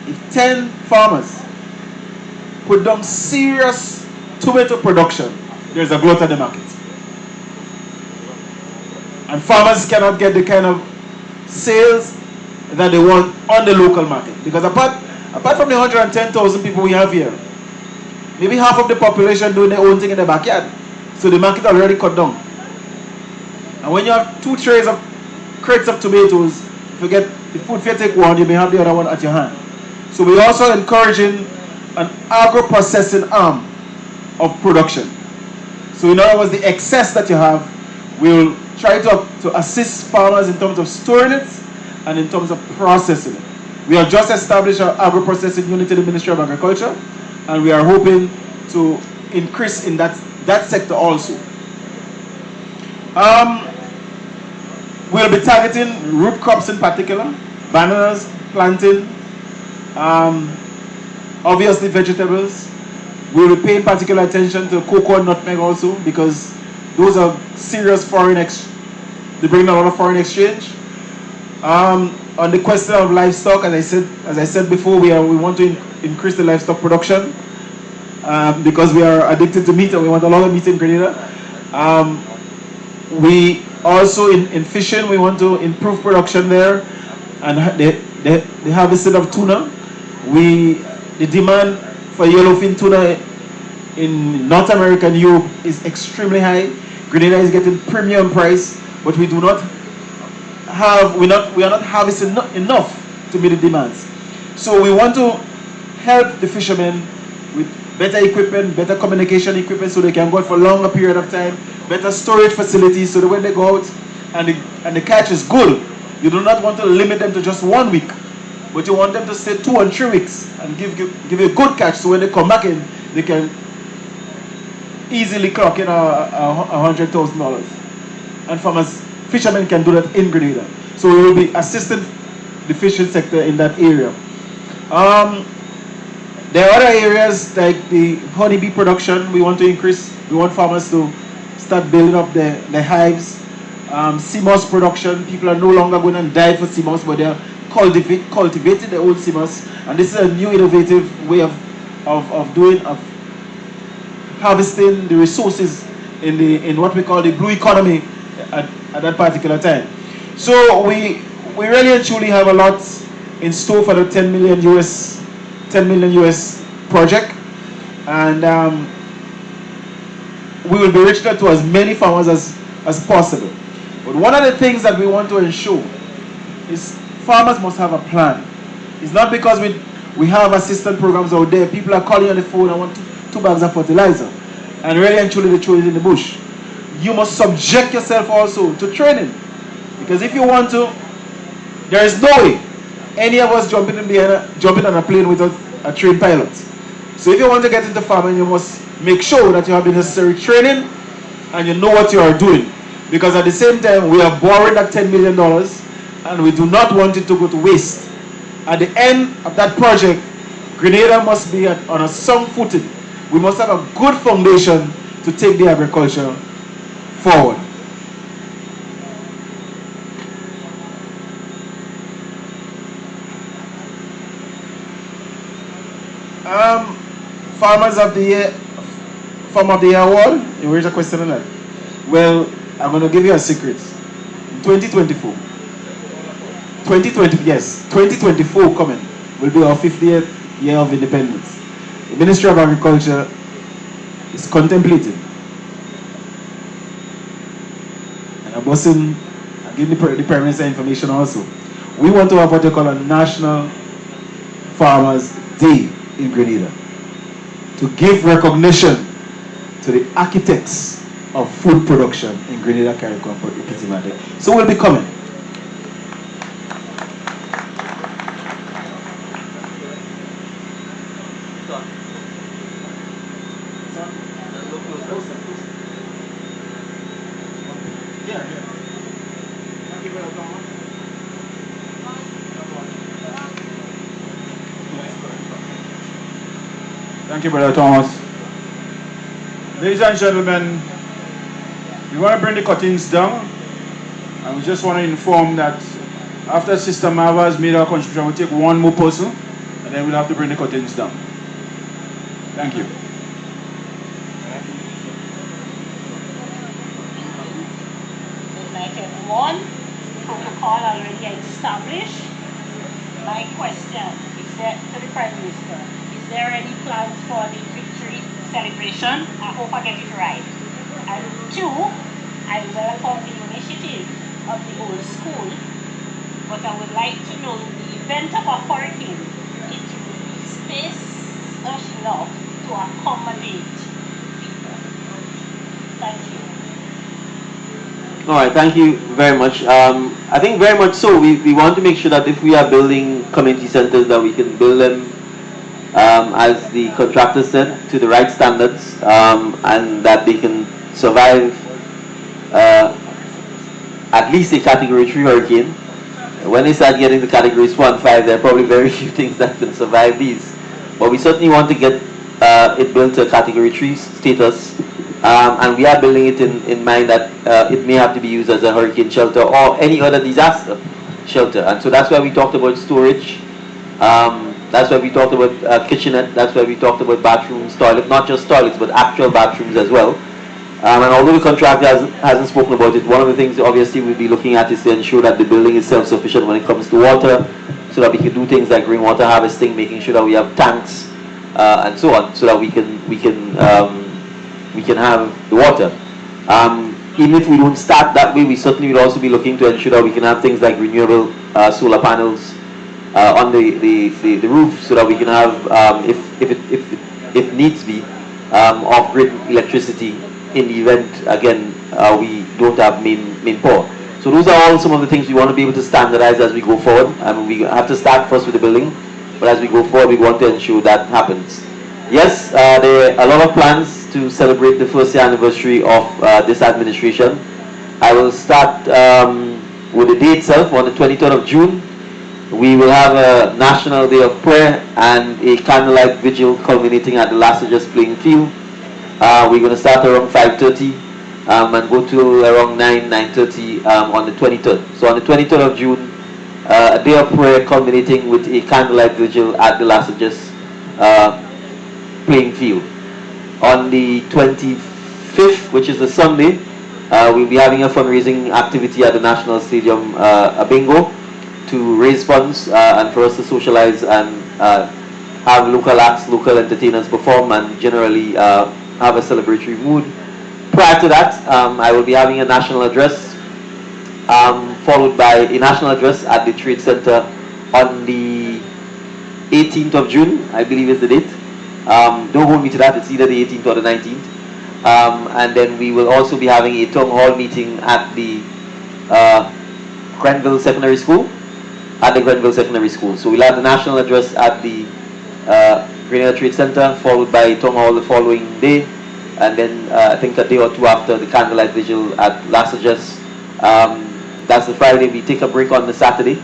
if 10 farmers put down serious tomato production, there's a glut at the market. And farmers cannot get the kind of sales that they want on the local market. Because apart from the 110,000 people we have here, maybe half of the population doing their own thing in the backyard. So the market already cut down. And when you have 2 crates of tomatoes, if you get the food, if you take one, you may have the other one at your hand. So we're also encouraging an agro-processing arm of production. So in other words, the excess that you have, we'll try to assist farmers in terms of storing it and in terms of processing it. We have just established our agro-processing unit in the Ministry of Agriculture, and we are hoping to increase in that sector also. We'll be targeting root crops in particular, bananas, plantain, obviously vegetables. We'll be paying particular attention to cocoa and nutmeg also, because those are serious they bring a lot of foreign exchange. On the question of livestock, as I said before, we want to increase the livestock production because we are addicted to meat and we want a lot of meat in Grenada. We also in fishing, we want to improve production there, and the harvesting of tuna. The demand for yellowfin tuna in North America and Europe is extremely high. Grenada is getting premium price, but we are not harvesting enough to meet the demands. So we want to help the fishermen with better equipment, better communication equipment, so they can go out for a longer period of time, better storage facilities, so that when they go out and the catch is good, you do not want to limit them to just 1 week, but you want them to stay 2 and 3 weeks and give you a good catch, so when they come back in, they can easily clock in $100,000. And fishermen can do that in Grenada. So we will be assisting the fishing sector in that area. There are other areas like the honeybee production we want to increase. We want farmers to start building up their hives. Sea moss production, people are no longer going and die for sea moss, but they are cultivating their own sea moss. And this is a new innovative way of harvesting the resources in what we call the blue economy at that particular time. So we really and truly have a lot in store for the 10 million US project, and we will be reaching out to as many farmers as possible. But one of the things that we want to ensure is farmers must have a plan. It's not because we have assistance programs out there, people are calling on the phone, I want 2 bags of fertilizer, and really and truly they throw it in the bush. You must subject yourself also to training, because if you want to, there is no way any of us jumping on a plane without a trained pilot. So if you want to get into farming, you must make sure that you have the necessary training and you know what you are doing, because at the same time we are borrowing that $10 million and we do not want it to go to waste. At the end of that project, Grenada must be on a sound footing. We must have a good foundation to take the agriculture forward. Farmer of the Year award. You raised a question on that. Well, I'm going to give you a secret. In 2024, 2024 coming will be our 50th year of independence. The Ministry of Agriculture is contemplating, and I'm giving the Prime Minister information also. We want to have what they call a National Farmers Day in Grenada to give recognition to the architects of food production in Grenada, CARICOM for Ipitimade. So we'll be coming. Thank you, Brother Thomas. Ladies and gentlemen, we want to bring the cuttings down, and we just want to inform that after Sister Marva has made our contribution, we'll take one more person, and then we'll have to bring the cuttings down. Thank you. Good night, everyone. Protocol already established. My question is that to the Prime Minister. Is there any plans for the victory celebration? I hope I get it right. And two, I welcome the initiative of the old school, but I would like to know in the event of a hurricane, it will be space enough to accommodate people. Thank you. All right, thank you very much. I think very much so. We want to make sure that if we are building community centers, that we can build them as the contractor said, to the right standards, and that they can survive at least a category 3 hurricane. When they start getting to categories 4 and 5, there are probably very few things that can survive these. But we certainly want to get it built to a category 3 status, and we are building it in mind that it may have to be used as a hurricane shelter or any other disaster shelter. And so that's why we talked about storage. That's why we talked about kitchenette. That's why we talked about bathrooms, toilets, not just toilets, but actual bathrooms as well. And although the contractor hasn't spoken about it, one of the things obviously we'll be looking at is to ensure that the building is self-sufficient when it comes to water, so that we can do things like rainwater harvesting, making sure that we have tanks and so on, so that we can have the water. Even if we don't start that way, we certainly will also be looking to ensure that we can have things like renewable solar panels on the roof, so that we can have, if needs be, off-grid electricity in the event, again, we don't have main power. So those are all some of the things we want to be able to standardize as we go forward. I mean, we have to start first with the building, but as we go forward, we want to ensure that happens. Yes, there are a lot of plans to celebrate the first year anniversary of this administration. I will start with the day itself. On the 23rd of June, we will have a National Day of Prayer and a candlelight vigil culminating at the Lassages playing field. We're going to start around 5:30 and go to around 9:30 on the 23rd. So on the 23rd of June, a day of prayer culminating with a candlelight vigil at the Lassages playing field. On the 25th, which is a Sunday, we'll be having a fundraising activity at the National Stadium, a bingo, to raise funds and for us to socialize and have local acts, local entertainers perform, and generally have a celebratory mood. Prior to that, I will be having a national address, followed by a national address at the Trade Center on the 18th of June, I believe is the date. Don't hold me to that, it's either the 18th or the 19th. And then we will also be having a town hall meeting at the Grenville Secondary School. So we'll have the national address at the Grenada Trade Center, followed by a town hall the following day, and then I think a day or two after, the candlelight vigil at Lassages. That's the Friday. We take a break on the Saturday.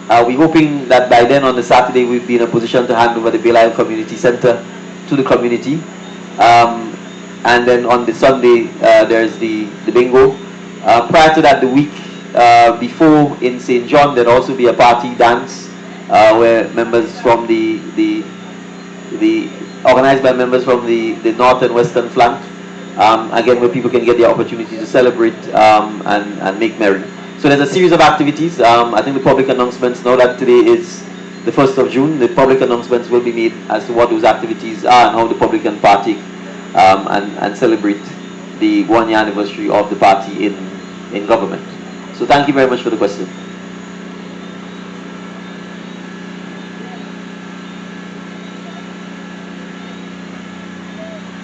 We're hoping that by then on the Saturday we'll be in a position to hand over the Belial Community Center to the community. And then on the Sunday there's the bingo. Prior to that, the week before in St. John, there'll also be a party dance where members from organized by members from the north and western flank, again where people can get the opportunity to celebrate and make merry. So there's a series of activities. I think the public announcements, now that today is the 1st of June, the public announcements will be made as to what those activities are and how the public can partake and celebrate the 1 year anniversary of the party in government. So thank you very much for the question.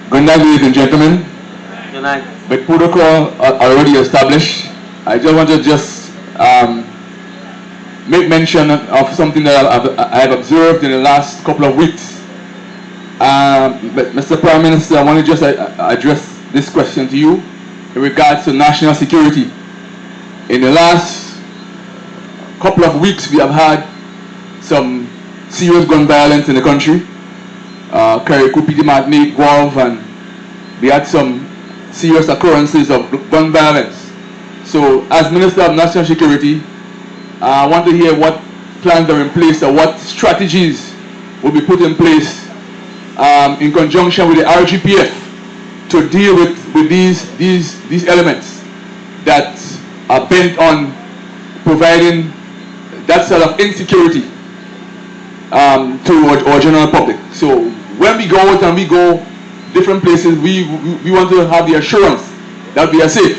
Good night, ladies and gentlemen. Good night. With protocol already established, I just want to make mention of something that I've observed in the last couple of weeks. But Mr. Prime Minister, I want to just address this question to you in regards to national security. In the last couple of weeks, we have had some serious gun violence in the country. Karikupi, Martinique, Guelph, and we had some serious occurrences of gun violence. So, as Minister of National Security, I want to hear what plans are in place or what strategies will be put in place in conjunction with the RGPF to deal with these elements that are bent on providing that sort of insecurity to our general public. So when we go out and we go different places, we want to have the assurance that we are safe.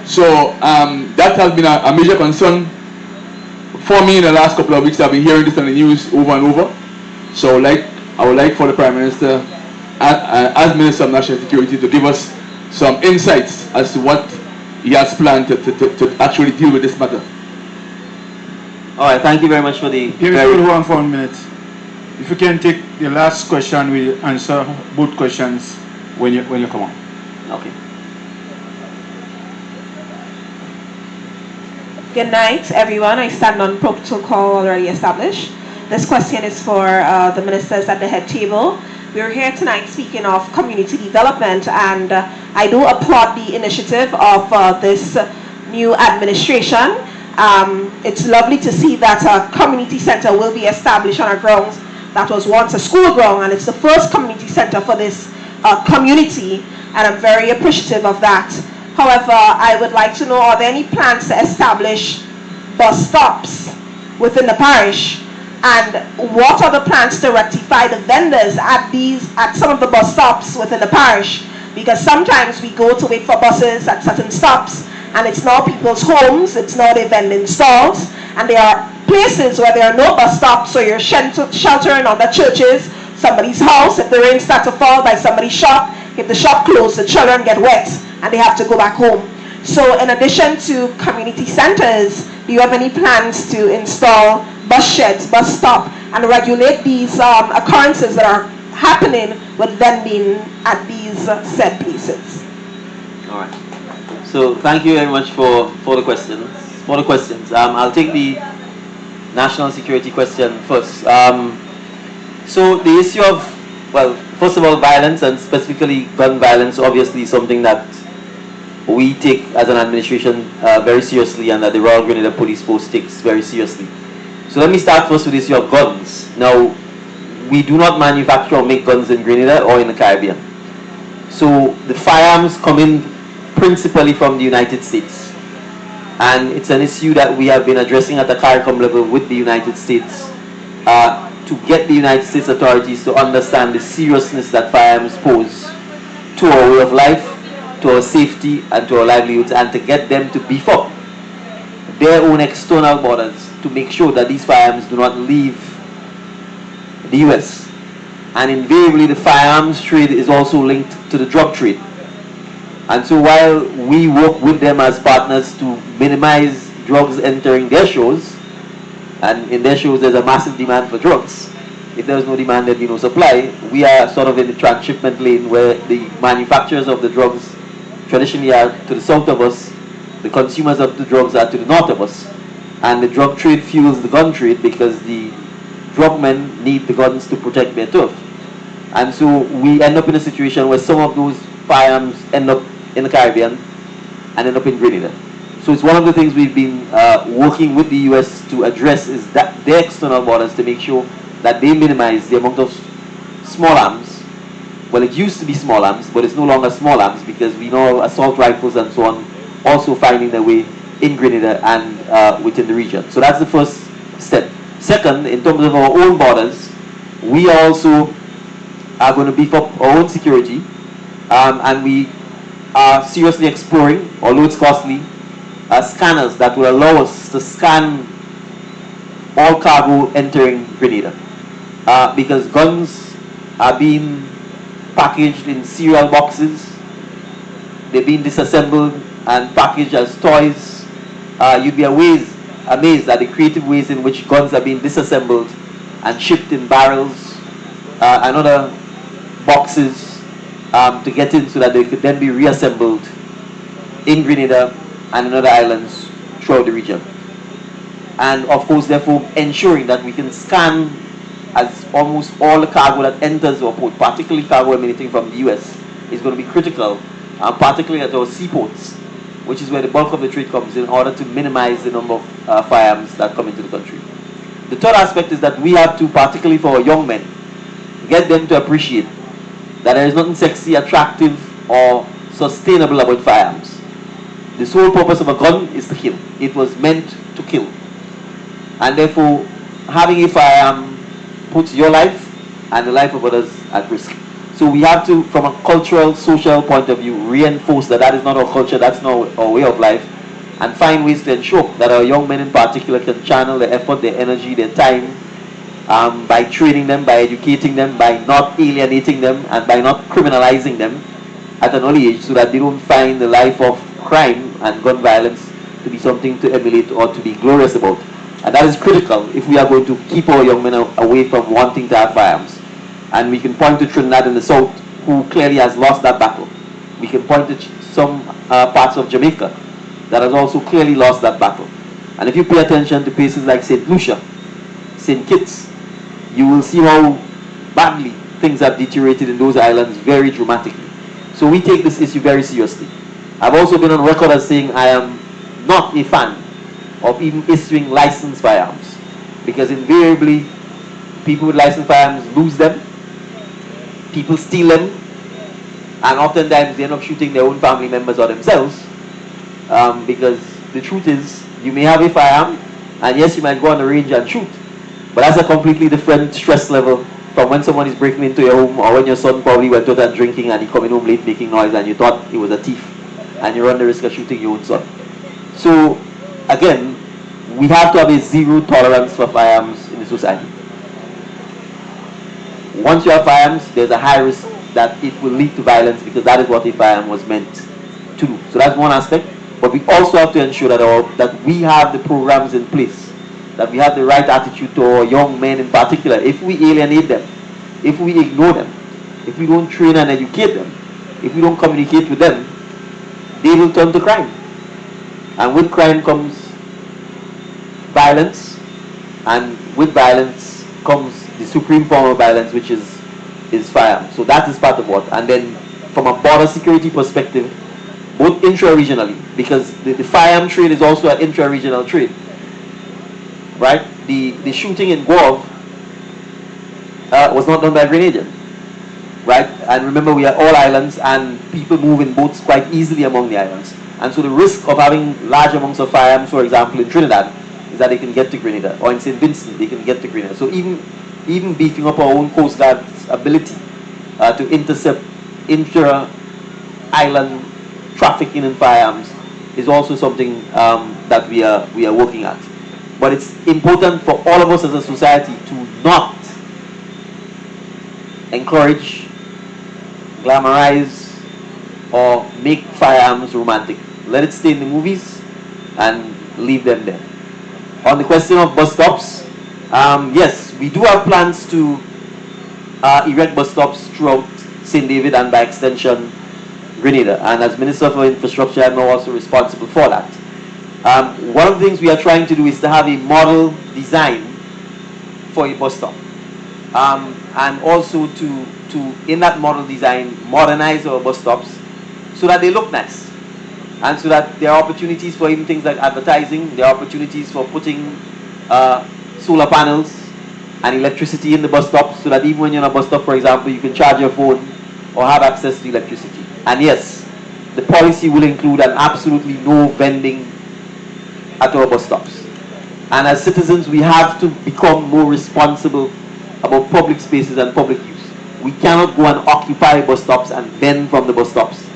So that has been a major concern for me in the last couple of weeks. I've been hearing this on the news over and over. So I would like for the Prime Minister, as Minister of National Security, to give us some insights as to what he has planned to actually deal with this matter. All right, thank you very much for the... Here we hold on for 1 minute. If you can take the last question, we'll answer both questions when you come on. Okay. Good night, everyone. I stand on protocol already established. This question is for the ministers at the head table. We're here tonight speaking of community development, and I do applaud the initiative of this new administration. It's lovely to see that a community center will be established on our grounds that was once a school ground, and it's the first community center for this community, and I'm very appreciative of that. However, I would like to know, are there any plans to establish bus stops within the parish? And what are the plans to rectify the vendors at some of the bus stops within the parish? Because sometimes we go to wait for buses at certain stops, and it's now people's homes, it's now their vending stalls, and there are places where there are no bus stops, so you're sheltering under churches, somebody's house. If the rain starts to fall, by somebody's shop. If the shop closes, the children get wet and they have to go back home. So in addition to community centers, do you have any plans to install bus sheds, bus stop, and regulate these occurrences that are happening with vending at these said places? All right. So thank you very much for the questions. I'll take the national security question first. So the issue of, well, first of all, violence, and specifically gun violence, obviously is something that we take as an administration very seriously, and that the Royal Grenada Police Force takes very seriously. So let me start first with the issue of guns. Now, we do not manufacture or make guns in Grenada or in the Caribbean. So the firearms come in principally from the United States. And it's an issue that we have been addressing at the CARICOM level with the United States to get the United States authorities to understand the seriousness that firearms pose to our way of life, to our safety, and to our livelihoods, and to get them to beef up their own external borders to make sure that these firearms do not leave the US. And invariably, the firearms trade is also linked to the drug trade. And so while we work with them as partners to minimize drugs entering their shores, and in their shores there's a massive demand for drugs, if there's no demand, there'll be no supply. We are sort of in the transshipment lane where the manufacturers of the drugs traditionally are to the south of us, the consumers of the drugs are to the north of us, and the drug trade fuels the gun trade because the drug men need the guns to protect their turf. And so we end up in a situation where some of those firearms end up in the Caribbean and end up in Grenada. So it's one of the things we've been working with the US to address, is that their external borders, to make sure that they minimize the amount of small arms. Well, it used to be small arms, but it's no longer small arms because we know assault rifles and so on also finding their way in Grenada and within the region. So that's the first step. Second, in terms of our own borders, we also are going to beef up our own security, and we are seriously exploring, although it's costly, scanners that will allow us to scan all cargo entering Grenada. Because guns are being packaged in cereal boxes, they're being disassembled and packaged as toys. You'd be amazed at the creative ways in which guns are being disassembled and shipped in barrels and other boxes to get in so that they could then be reassembled in Grenada and in other islands throughout the region. And of course, therefore, ensuring that we can scan as almost all the cargo that enters our port, particularly cargo emanating from the US, is going to be critical, particularly at our seaports, which is where the bulk of the trade comes, in order to minimize the number of firearms that come into the country. The third aspect is that we have to, particularly for our young men, get them to appreciate that there is nothing sexy, attractive, or sustainable about firearms. The sole purpose of a gun is to kill. It was meant to kill. And therefore, having a firearm puts your life and the life of others at risk. So we have to, from a cultural, social point of view, reinforce that that is not our culture, that's not our way of life, and find ways to ensure that our young men in particular can channel their effort, their energy, their time, by training them, by educating them, by not alienating them, and by not criminalizing them at an early age, so that they don't find the life of crime and gun violence to be something to emulate or to be glorious about. And that is critical if we are going to keep our young men away from wanting to have firearms. And we can point to Trinidad in the south, who clearly has lost that battle. We can point to some parts of Jamaica that has also clearly lost that battle. And if you pay attention to places like St. Lucia, St. Kitts, you will see how badly things have deteriorated in those islands very dramatically. So we take this issue very seriously. I've also been on record as saying I am not a fan of even issuing licensed firearms, because invariably people with licensed firearms lose them, people steal them, and oftentimes they end up shooting their own family members or themselves, because the truth is, you may have a firearm, and yes, you might go on the range and shoot, but that's a completely different stress level from when someone is breaking into your home, or when your son probably went out and drinking and he coming home late making noise and you thought he was a thief, and you run the risk of shooting your own son. So again, we have to have a zero tolerance for firearms in the society. Once you have firearms, there's a high risk that it will lead to violence, because that is what a firearm was meant to do. So that's one aspect. But we also have to ensure that we have the programs in place, that we have the right attitude to our young men in particular. If we alienate them, if we ignore them, if we don't train and educate them, if we don't communicate with them, they will turn to crime. And with crime comes violence, and with violence comes the supreme form of violence, which is firearms. So that is part of what. And then from a border security perspective, both intra-regionally, because the firearm trade is also an intra-regional trade, right? The shooting in Guav was not done by a Grenadian, right? And remember, we are all islands, and people move in boats quite easily among the islands. And so the risk of having large amounts of firearms, for example, in Trinidad, is that they can get to Grenada, or in St. Vincent, they can get to Grenada. So even beefing up our own Coast Guard's ability to intercept intra-island trafficking in firearms is also something that we are working at. But it's important for all of us as a society to not encourage, glamorize, or make firearms romantic. Let it stay in the movies and leave them there. On the question of bus stops, yes, we do have plans to erect bus stops throughout St. David and by extension Grenada. And as Minister for Infrastructure, I'm now also responsible for that. One of the things we are trying to do is to have a model design for a bus stop. And also to, in that model design, modernize our bus stops so that they look nice. And so that there are opportunities for even things like advertising, there are opportunities for putting solar panels and electricity in the bus stop, so that even when you're on a bus stop, for example, you can charge your phone or have access to electricity. And yes, the policy will include an absolutely no vending at our bus stops. And as citizens, we have to become more responsible about public spaces and public use. We cannot go and occupy bus stops and vend from the bus stops.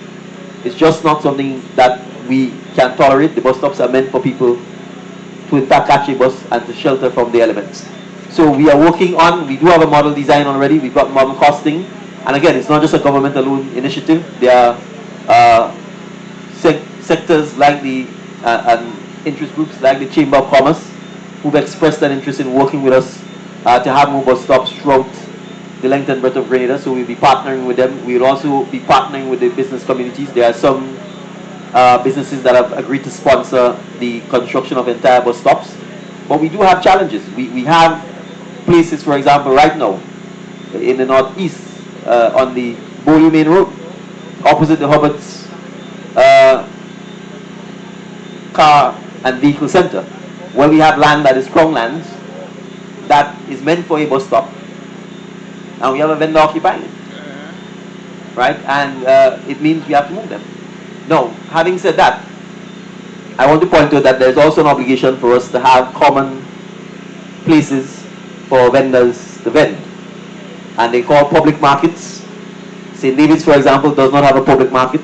It's just not something that we can tolerate. The bus stops are meant for people to in fact catch a bus and to shelter from the elements. So we are working on, we do have a model design already, we've got model costing, and again, it's not just a government alone initiative. There are sectors like the, and interest groups like the Chamber of Commerce who've expressed an interest in working with us to have more bus stops throughout the length and breadth of Grenada, so we'll be partnering with them. We'll also be partnering with the business communities. There are some businesses that have agreed to sponsor the construction of entire bus stops. But we do have challenges. We have places, for example, right now, in the northeast, on the Bowley Main Road, opposite the Hubbards Car and Vehicle Center, where we have land that is strong lands that is meant for a bus stop. And we have a vendor occupying it. Right? And it means we have to move them. Now, having said that, I want to point out that there's also an obligation for us to have common places for vendors to vend. And they call public markets. St. David's, for example, does not have a public market.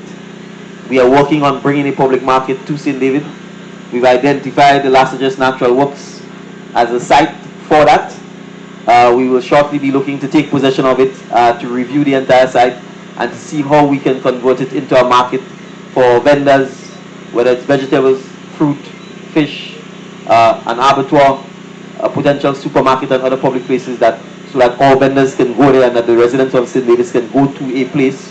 We are working on bringing a public market to St. David. We've identified the Lassages Natural Works as a site for that. We will shortly be looking to take possession of it, to review the entire site and to see how we can convert it into a market for vendors, whether it's vegetables, fruit, fish, an abattoir, a potential supermarket and other public places, so that all vendors can go there and that the residents of St. Davis can go to a place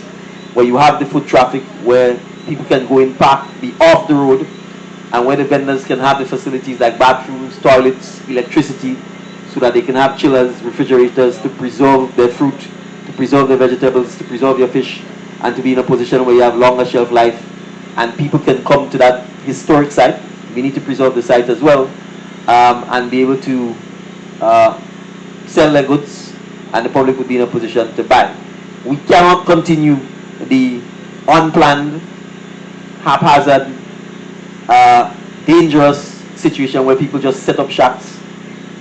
where you have the foot traffic, where people can go in, park, be off the road, and where the vendors can have the facilities like bathrooms, toilets, electricity, so that they can have chillers, refrigerators to preserve their fruit, to preserve their vegetables, to preserve your fish, and to be in a position where you have longer shelf life, and people can come to that historic site. We need to preserve the site as well, and be able to sell their goods, and the public would be in a position to buy. We cannot continue the unplanned, haphazard, dangerous situation where people just set up shacks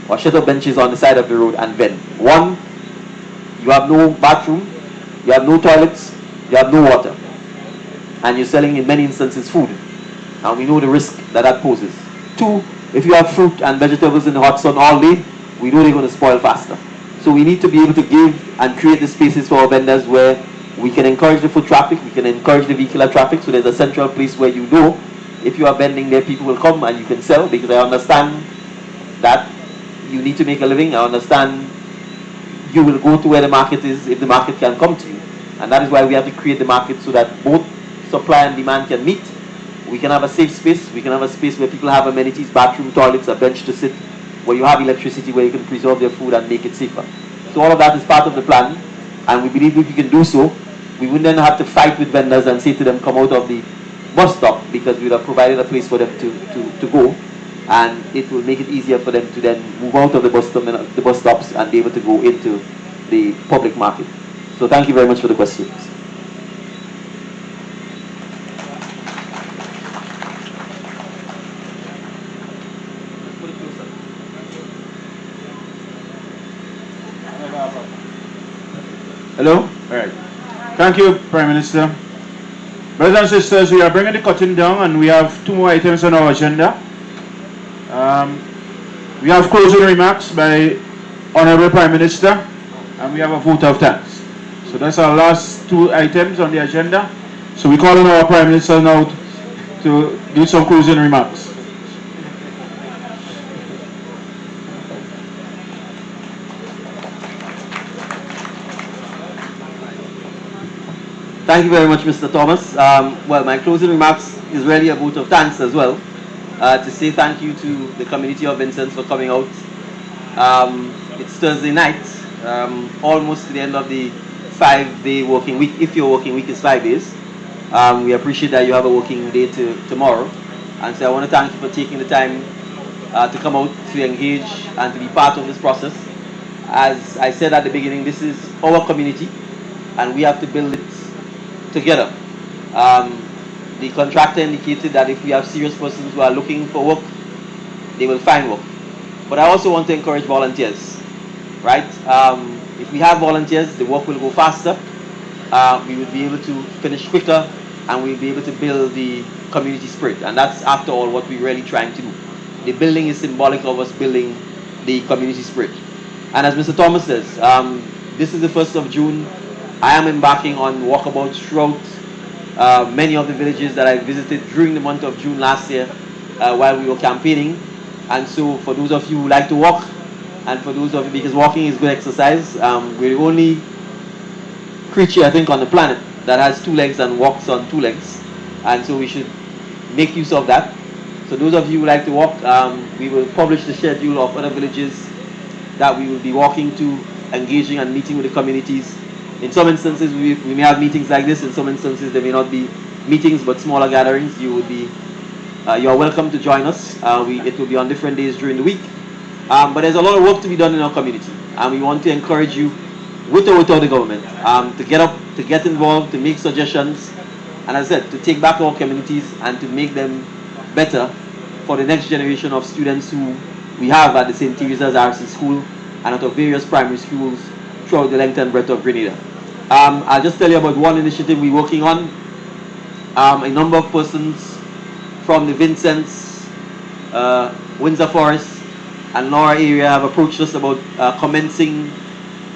or set up benches on the side of the road and vend. One, you have no bathroom, you have no toilets, you have no water, and you're selling in many instances food, and we know the risk that that poses. Two, if you have fruit and vegetables in the hot sun all day, we know they're going to spoil faster. So we need to be able to give and create the spaces for our vendors where we can encourage the foot traffic, we can encourage the vehicular traffic, so there's a central place where you know if you are vending there, people will come and you can sell, because I understand that you need to make a living. I understand you will go to where the market is if the market can come to you. And that is why we have to create the market so that both supply and demand can meet. We can have a safe space, we can have a space where people have amenities, bathroom, toilets, a bench to sit, where you have electricity, where you can preserve their food and make it safer. So all of that is part of the plan, and we believe if we can do so, we wouldn't then have to fight with vendors and say to them, come out of the bus stop, because we would have provided a place for them to go, and it will make it easier for them to then move out of the bus stops and be able to go into the public market. So thank you very much for the questions. Hello? All right. Thank you, Prime Minister. Brothers and sisters, we are bringing the curtain down, and we have two more items on our agenda. We have closing remarks by Honorable Prime Minister, and we have a vote of thanks. So that's our last two items on the agenda. So we call on our Prime Minister now to do some closing remarks. Thank you very much, Mr. Thomas. Well, my closing remarks is really a vote of thanks as well, to say thank you to the community of Vincennes for coming out. It's Thursday night, almost to the end of the 5-day working week. If your working week is 5 days, we appreciate that you have a working day tomorrow. And so I want to thank you for taking the time to come out, to engage, and to be part of this process. As I said at the beginning, this is our community, and we have to build it together. The contractor indicated that if we have serious persons who are looking for work, they will find work. But I also want to encourage volunteers, right? If we have volunteers, the work will go faster. We will be able to finish quicker, and we'll be able to build the community spirit. And that's, after all, what we're really trying to do. The building is symbolic of us building the community spirit. And as Mr. Thomas says, this is the 1st of June. I am embarking on walkabouts throughout many of the villages that I visited during the month of June last year while we were campaigning. And so for those of you who like to walk, and for those of you, because walking is good exercise, we're the only creature, I think, on the planet that has 2 legs and walks on 2 legs. And so we should make use of that. So those of you who like to walk, we will publish the schedule of other villages that we will be walking to, engaging and meeting with the communities. In some instances, we may have meetings like this. In some instances, there may not be meetings, but smaller gatherings. You are welcome to join us. It will be on different days during the week. But there's a lot of work to be done in our community, and we want to encourage you, with or without the government, to get up, to get involved, to make suggestions, and as I said, to take back our communities and to make them better for the next generation of students who we have at the St. Teresa's RC School and at our various primary schools throughout the length and breadth of Grenada. I'll just tell you about one initiative we're working on. A number of persons from the Vincennes, Windsor Forest and Laura area have approached us about commencing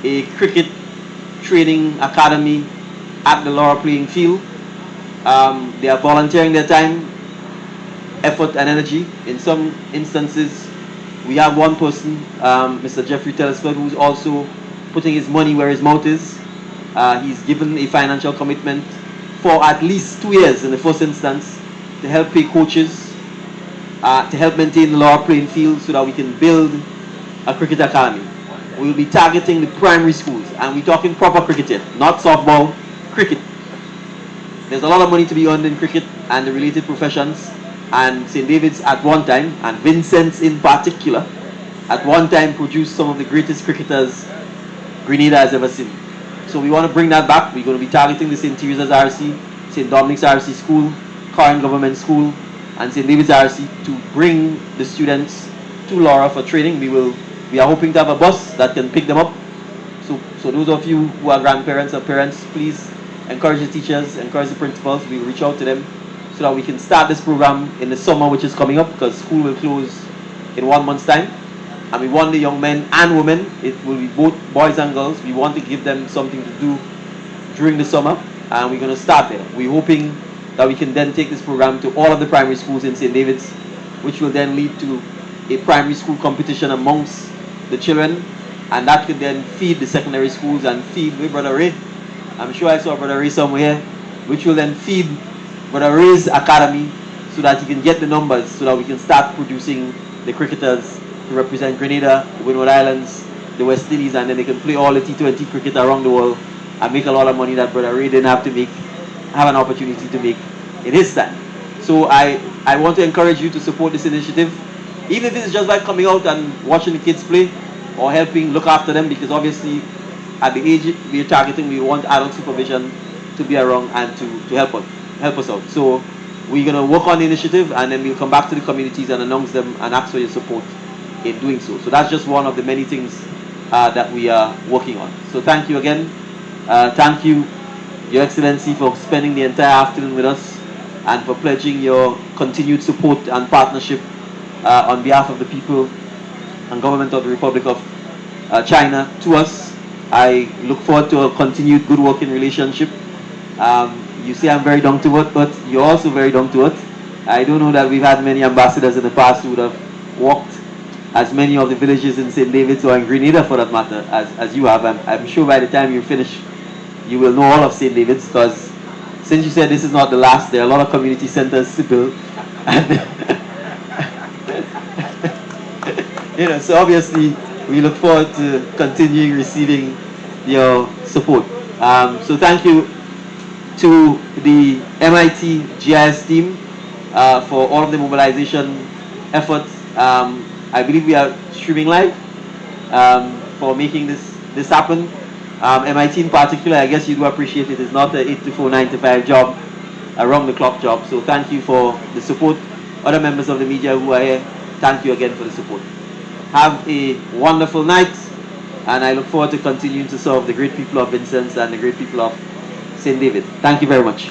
a cricket training academy at the Laura playing field. They are volunteering their time, effort and energy. In some instances, we have one person, Mr. Jeffrey Telesford, who's also putting his money where his mouth is. He's given a financial commitment for at least 2 years in the first instance to help pay coaches, to help maintain the Laura playing field so that we can build a cricket academy. We will be targeting the primary schools, and we're talking proper cricket here, not softball, cricket. There's a lot of money to be earned in cricket and the related professions, and St. David's at one time, and Vincennes in particular, at one time produced some of the greatest cricketers Grenada has ever seen. So we want to bring that back. We're going to be targeting the St. Teresa's RC, St. Dominic's RC School, Current Government School, and St. David's RC to bring the students to Laura for training. We are hoping to have a bus that can pick them up. So those of you who are grandparents or parents, please encourage the teachers, encourage the principals. We'll reach out to them so that we can start this program in the summer, which is coming up, because school will close in 1 month's time. And we want the young men and women, it will be both boys and girls, we want to give them something to do during the summer, and we're going to start there. We're hoping that we can then take this program to all of the primary schools in St. David's, which will then lead to a primary school competition amongst the children, and that could then feed the secondary schools and feed Brother Ray. I'm sure I saw Brother Ray somewhere, which will then feed Brother Ray's academy so that he can get the numbers so that we can start producing the cricketers to represent Grenada, the Windward Islands, the West Indies, and then they can play all the T20 cricket around the world and make a lot of money that Brother Ray didn't have an opportunity to make in his time. So I want to encourage you to support this initiative, even if it's just by coming out and watching the kids play or helping look after them, because obviously at the age we're targeting, we want adult supervision to be around and to help us out. So we're going to work on the initiative, and then we'll come back to the communities and announce them and ask for your support in doing so. So that's just one of the many things that we are working on. So thank you again. Thank you, Your Excellency, for spending the entire afternoon with us and for pledging your continued support and partnership on behalf of the people and government of the Republic of China to us. I look forward to a continued good working relationship. You say I'm very down to earth, but you're also very down to earth. I don't know that we've had many ambassadors in the past who would have walked as many of the villages in St. David's or in Grenada for that matter as you have. I'm sure by the time you finish, you will know all of St. David's, because since you said this is not the last, there are a lot of community centers to build. And so obviously we look forward to continuing receiving your support. So thank you to the MIT GIS team for all of the mobilization efforts. I believe we are streaming live for making this happen. MIT in particular, I guess you do appreciate it. It's not an 8 to 4, 9 to 5 job, a round the clock job. So thank you for the support. Other members of the media who are here, thank you again for the support. Have a wonderful night, and I look forward to continuing to serve the great people of Vincennes and the great people of St. David. Thank you very much.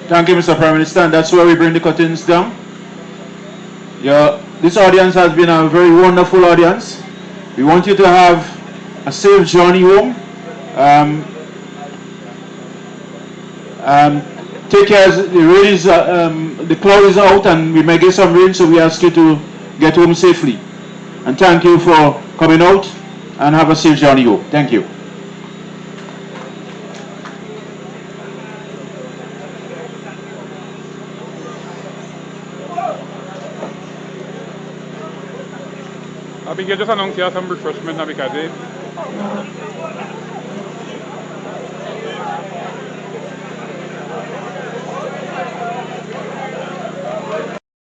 Thank you, Mr. Prime Minister, and that's where we bring the curtains down. This audience has been a very wonderful audience. We want you to have a safe journey home. Take care, the rain is, the cloud is out and we may get some rain, so we ask you to get home safely. And thank you for coming out and have a safe journey home. Thank you. I think you just announced some refreshment, because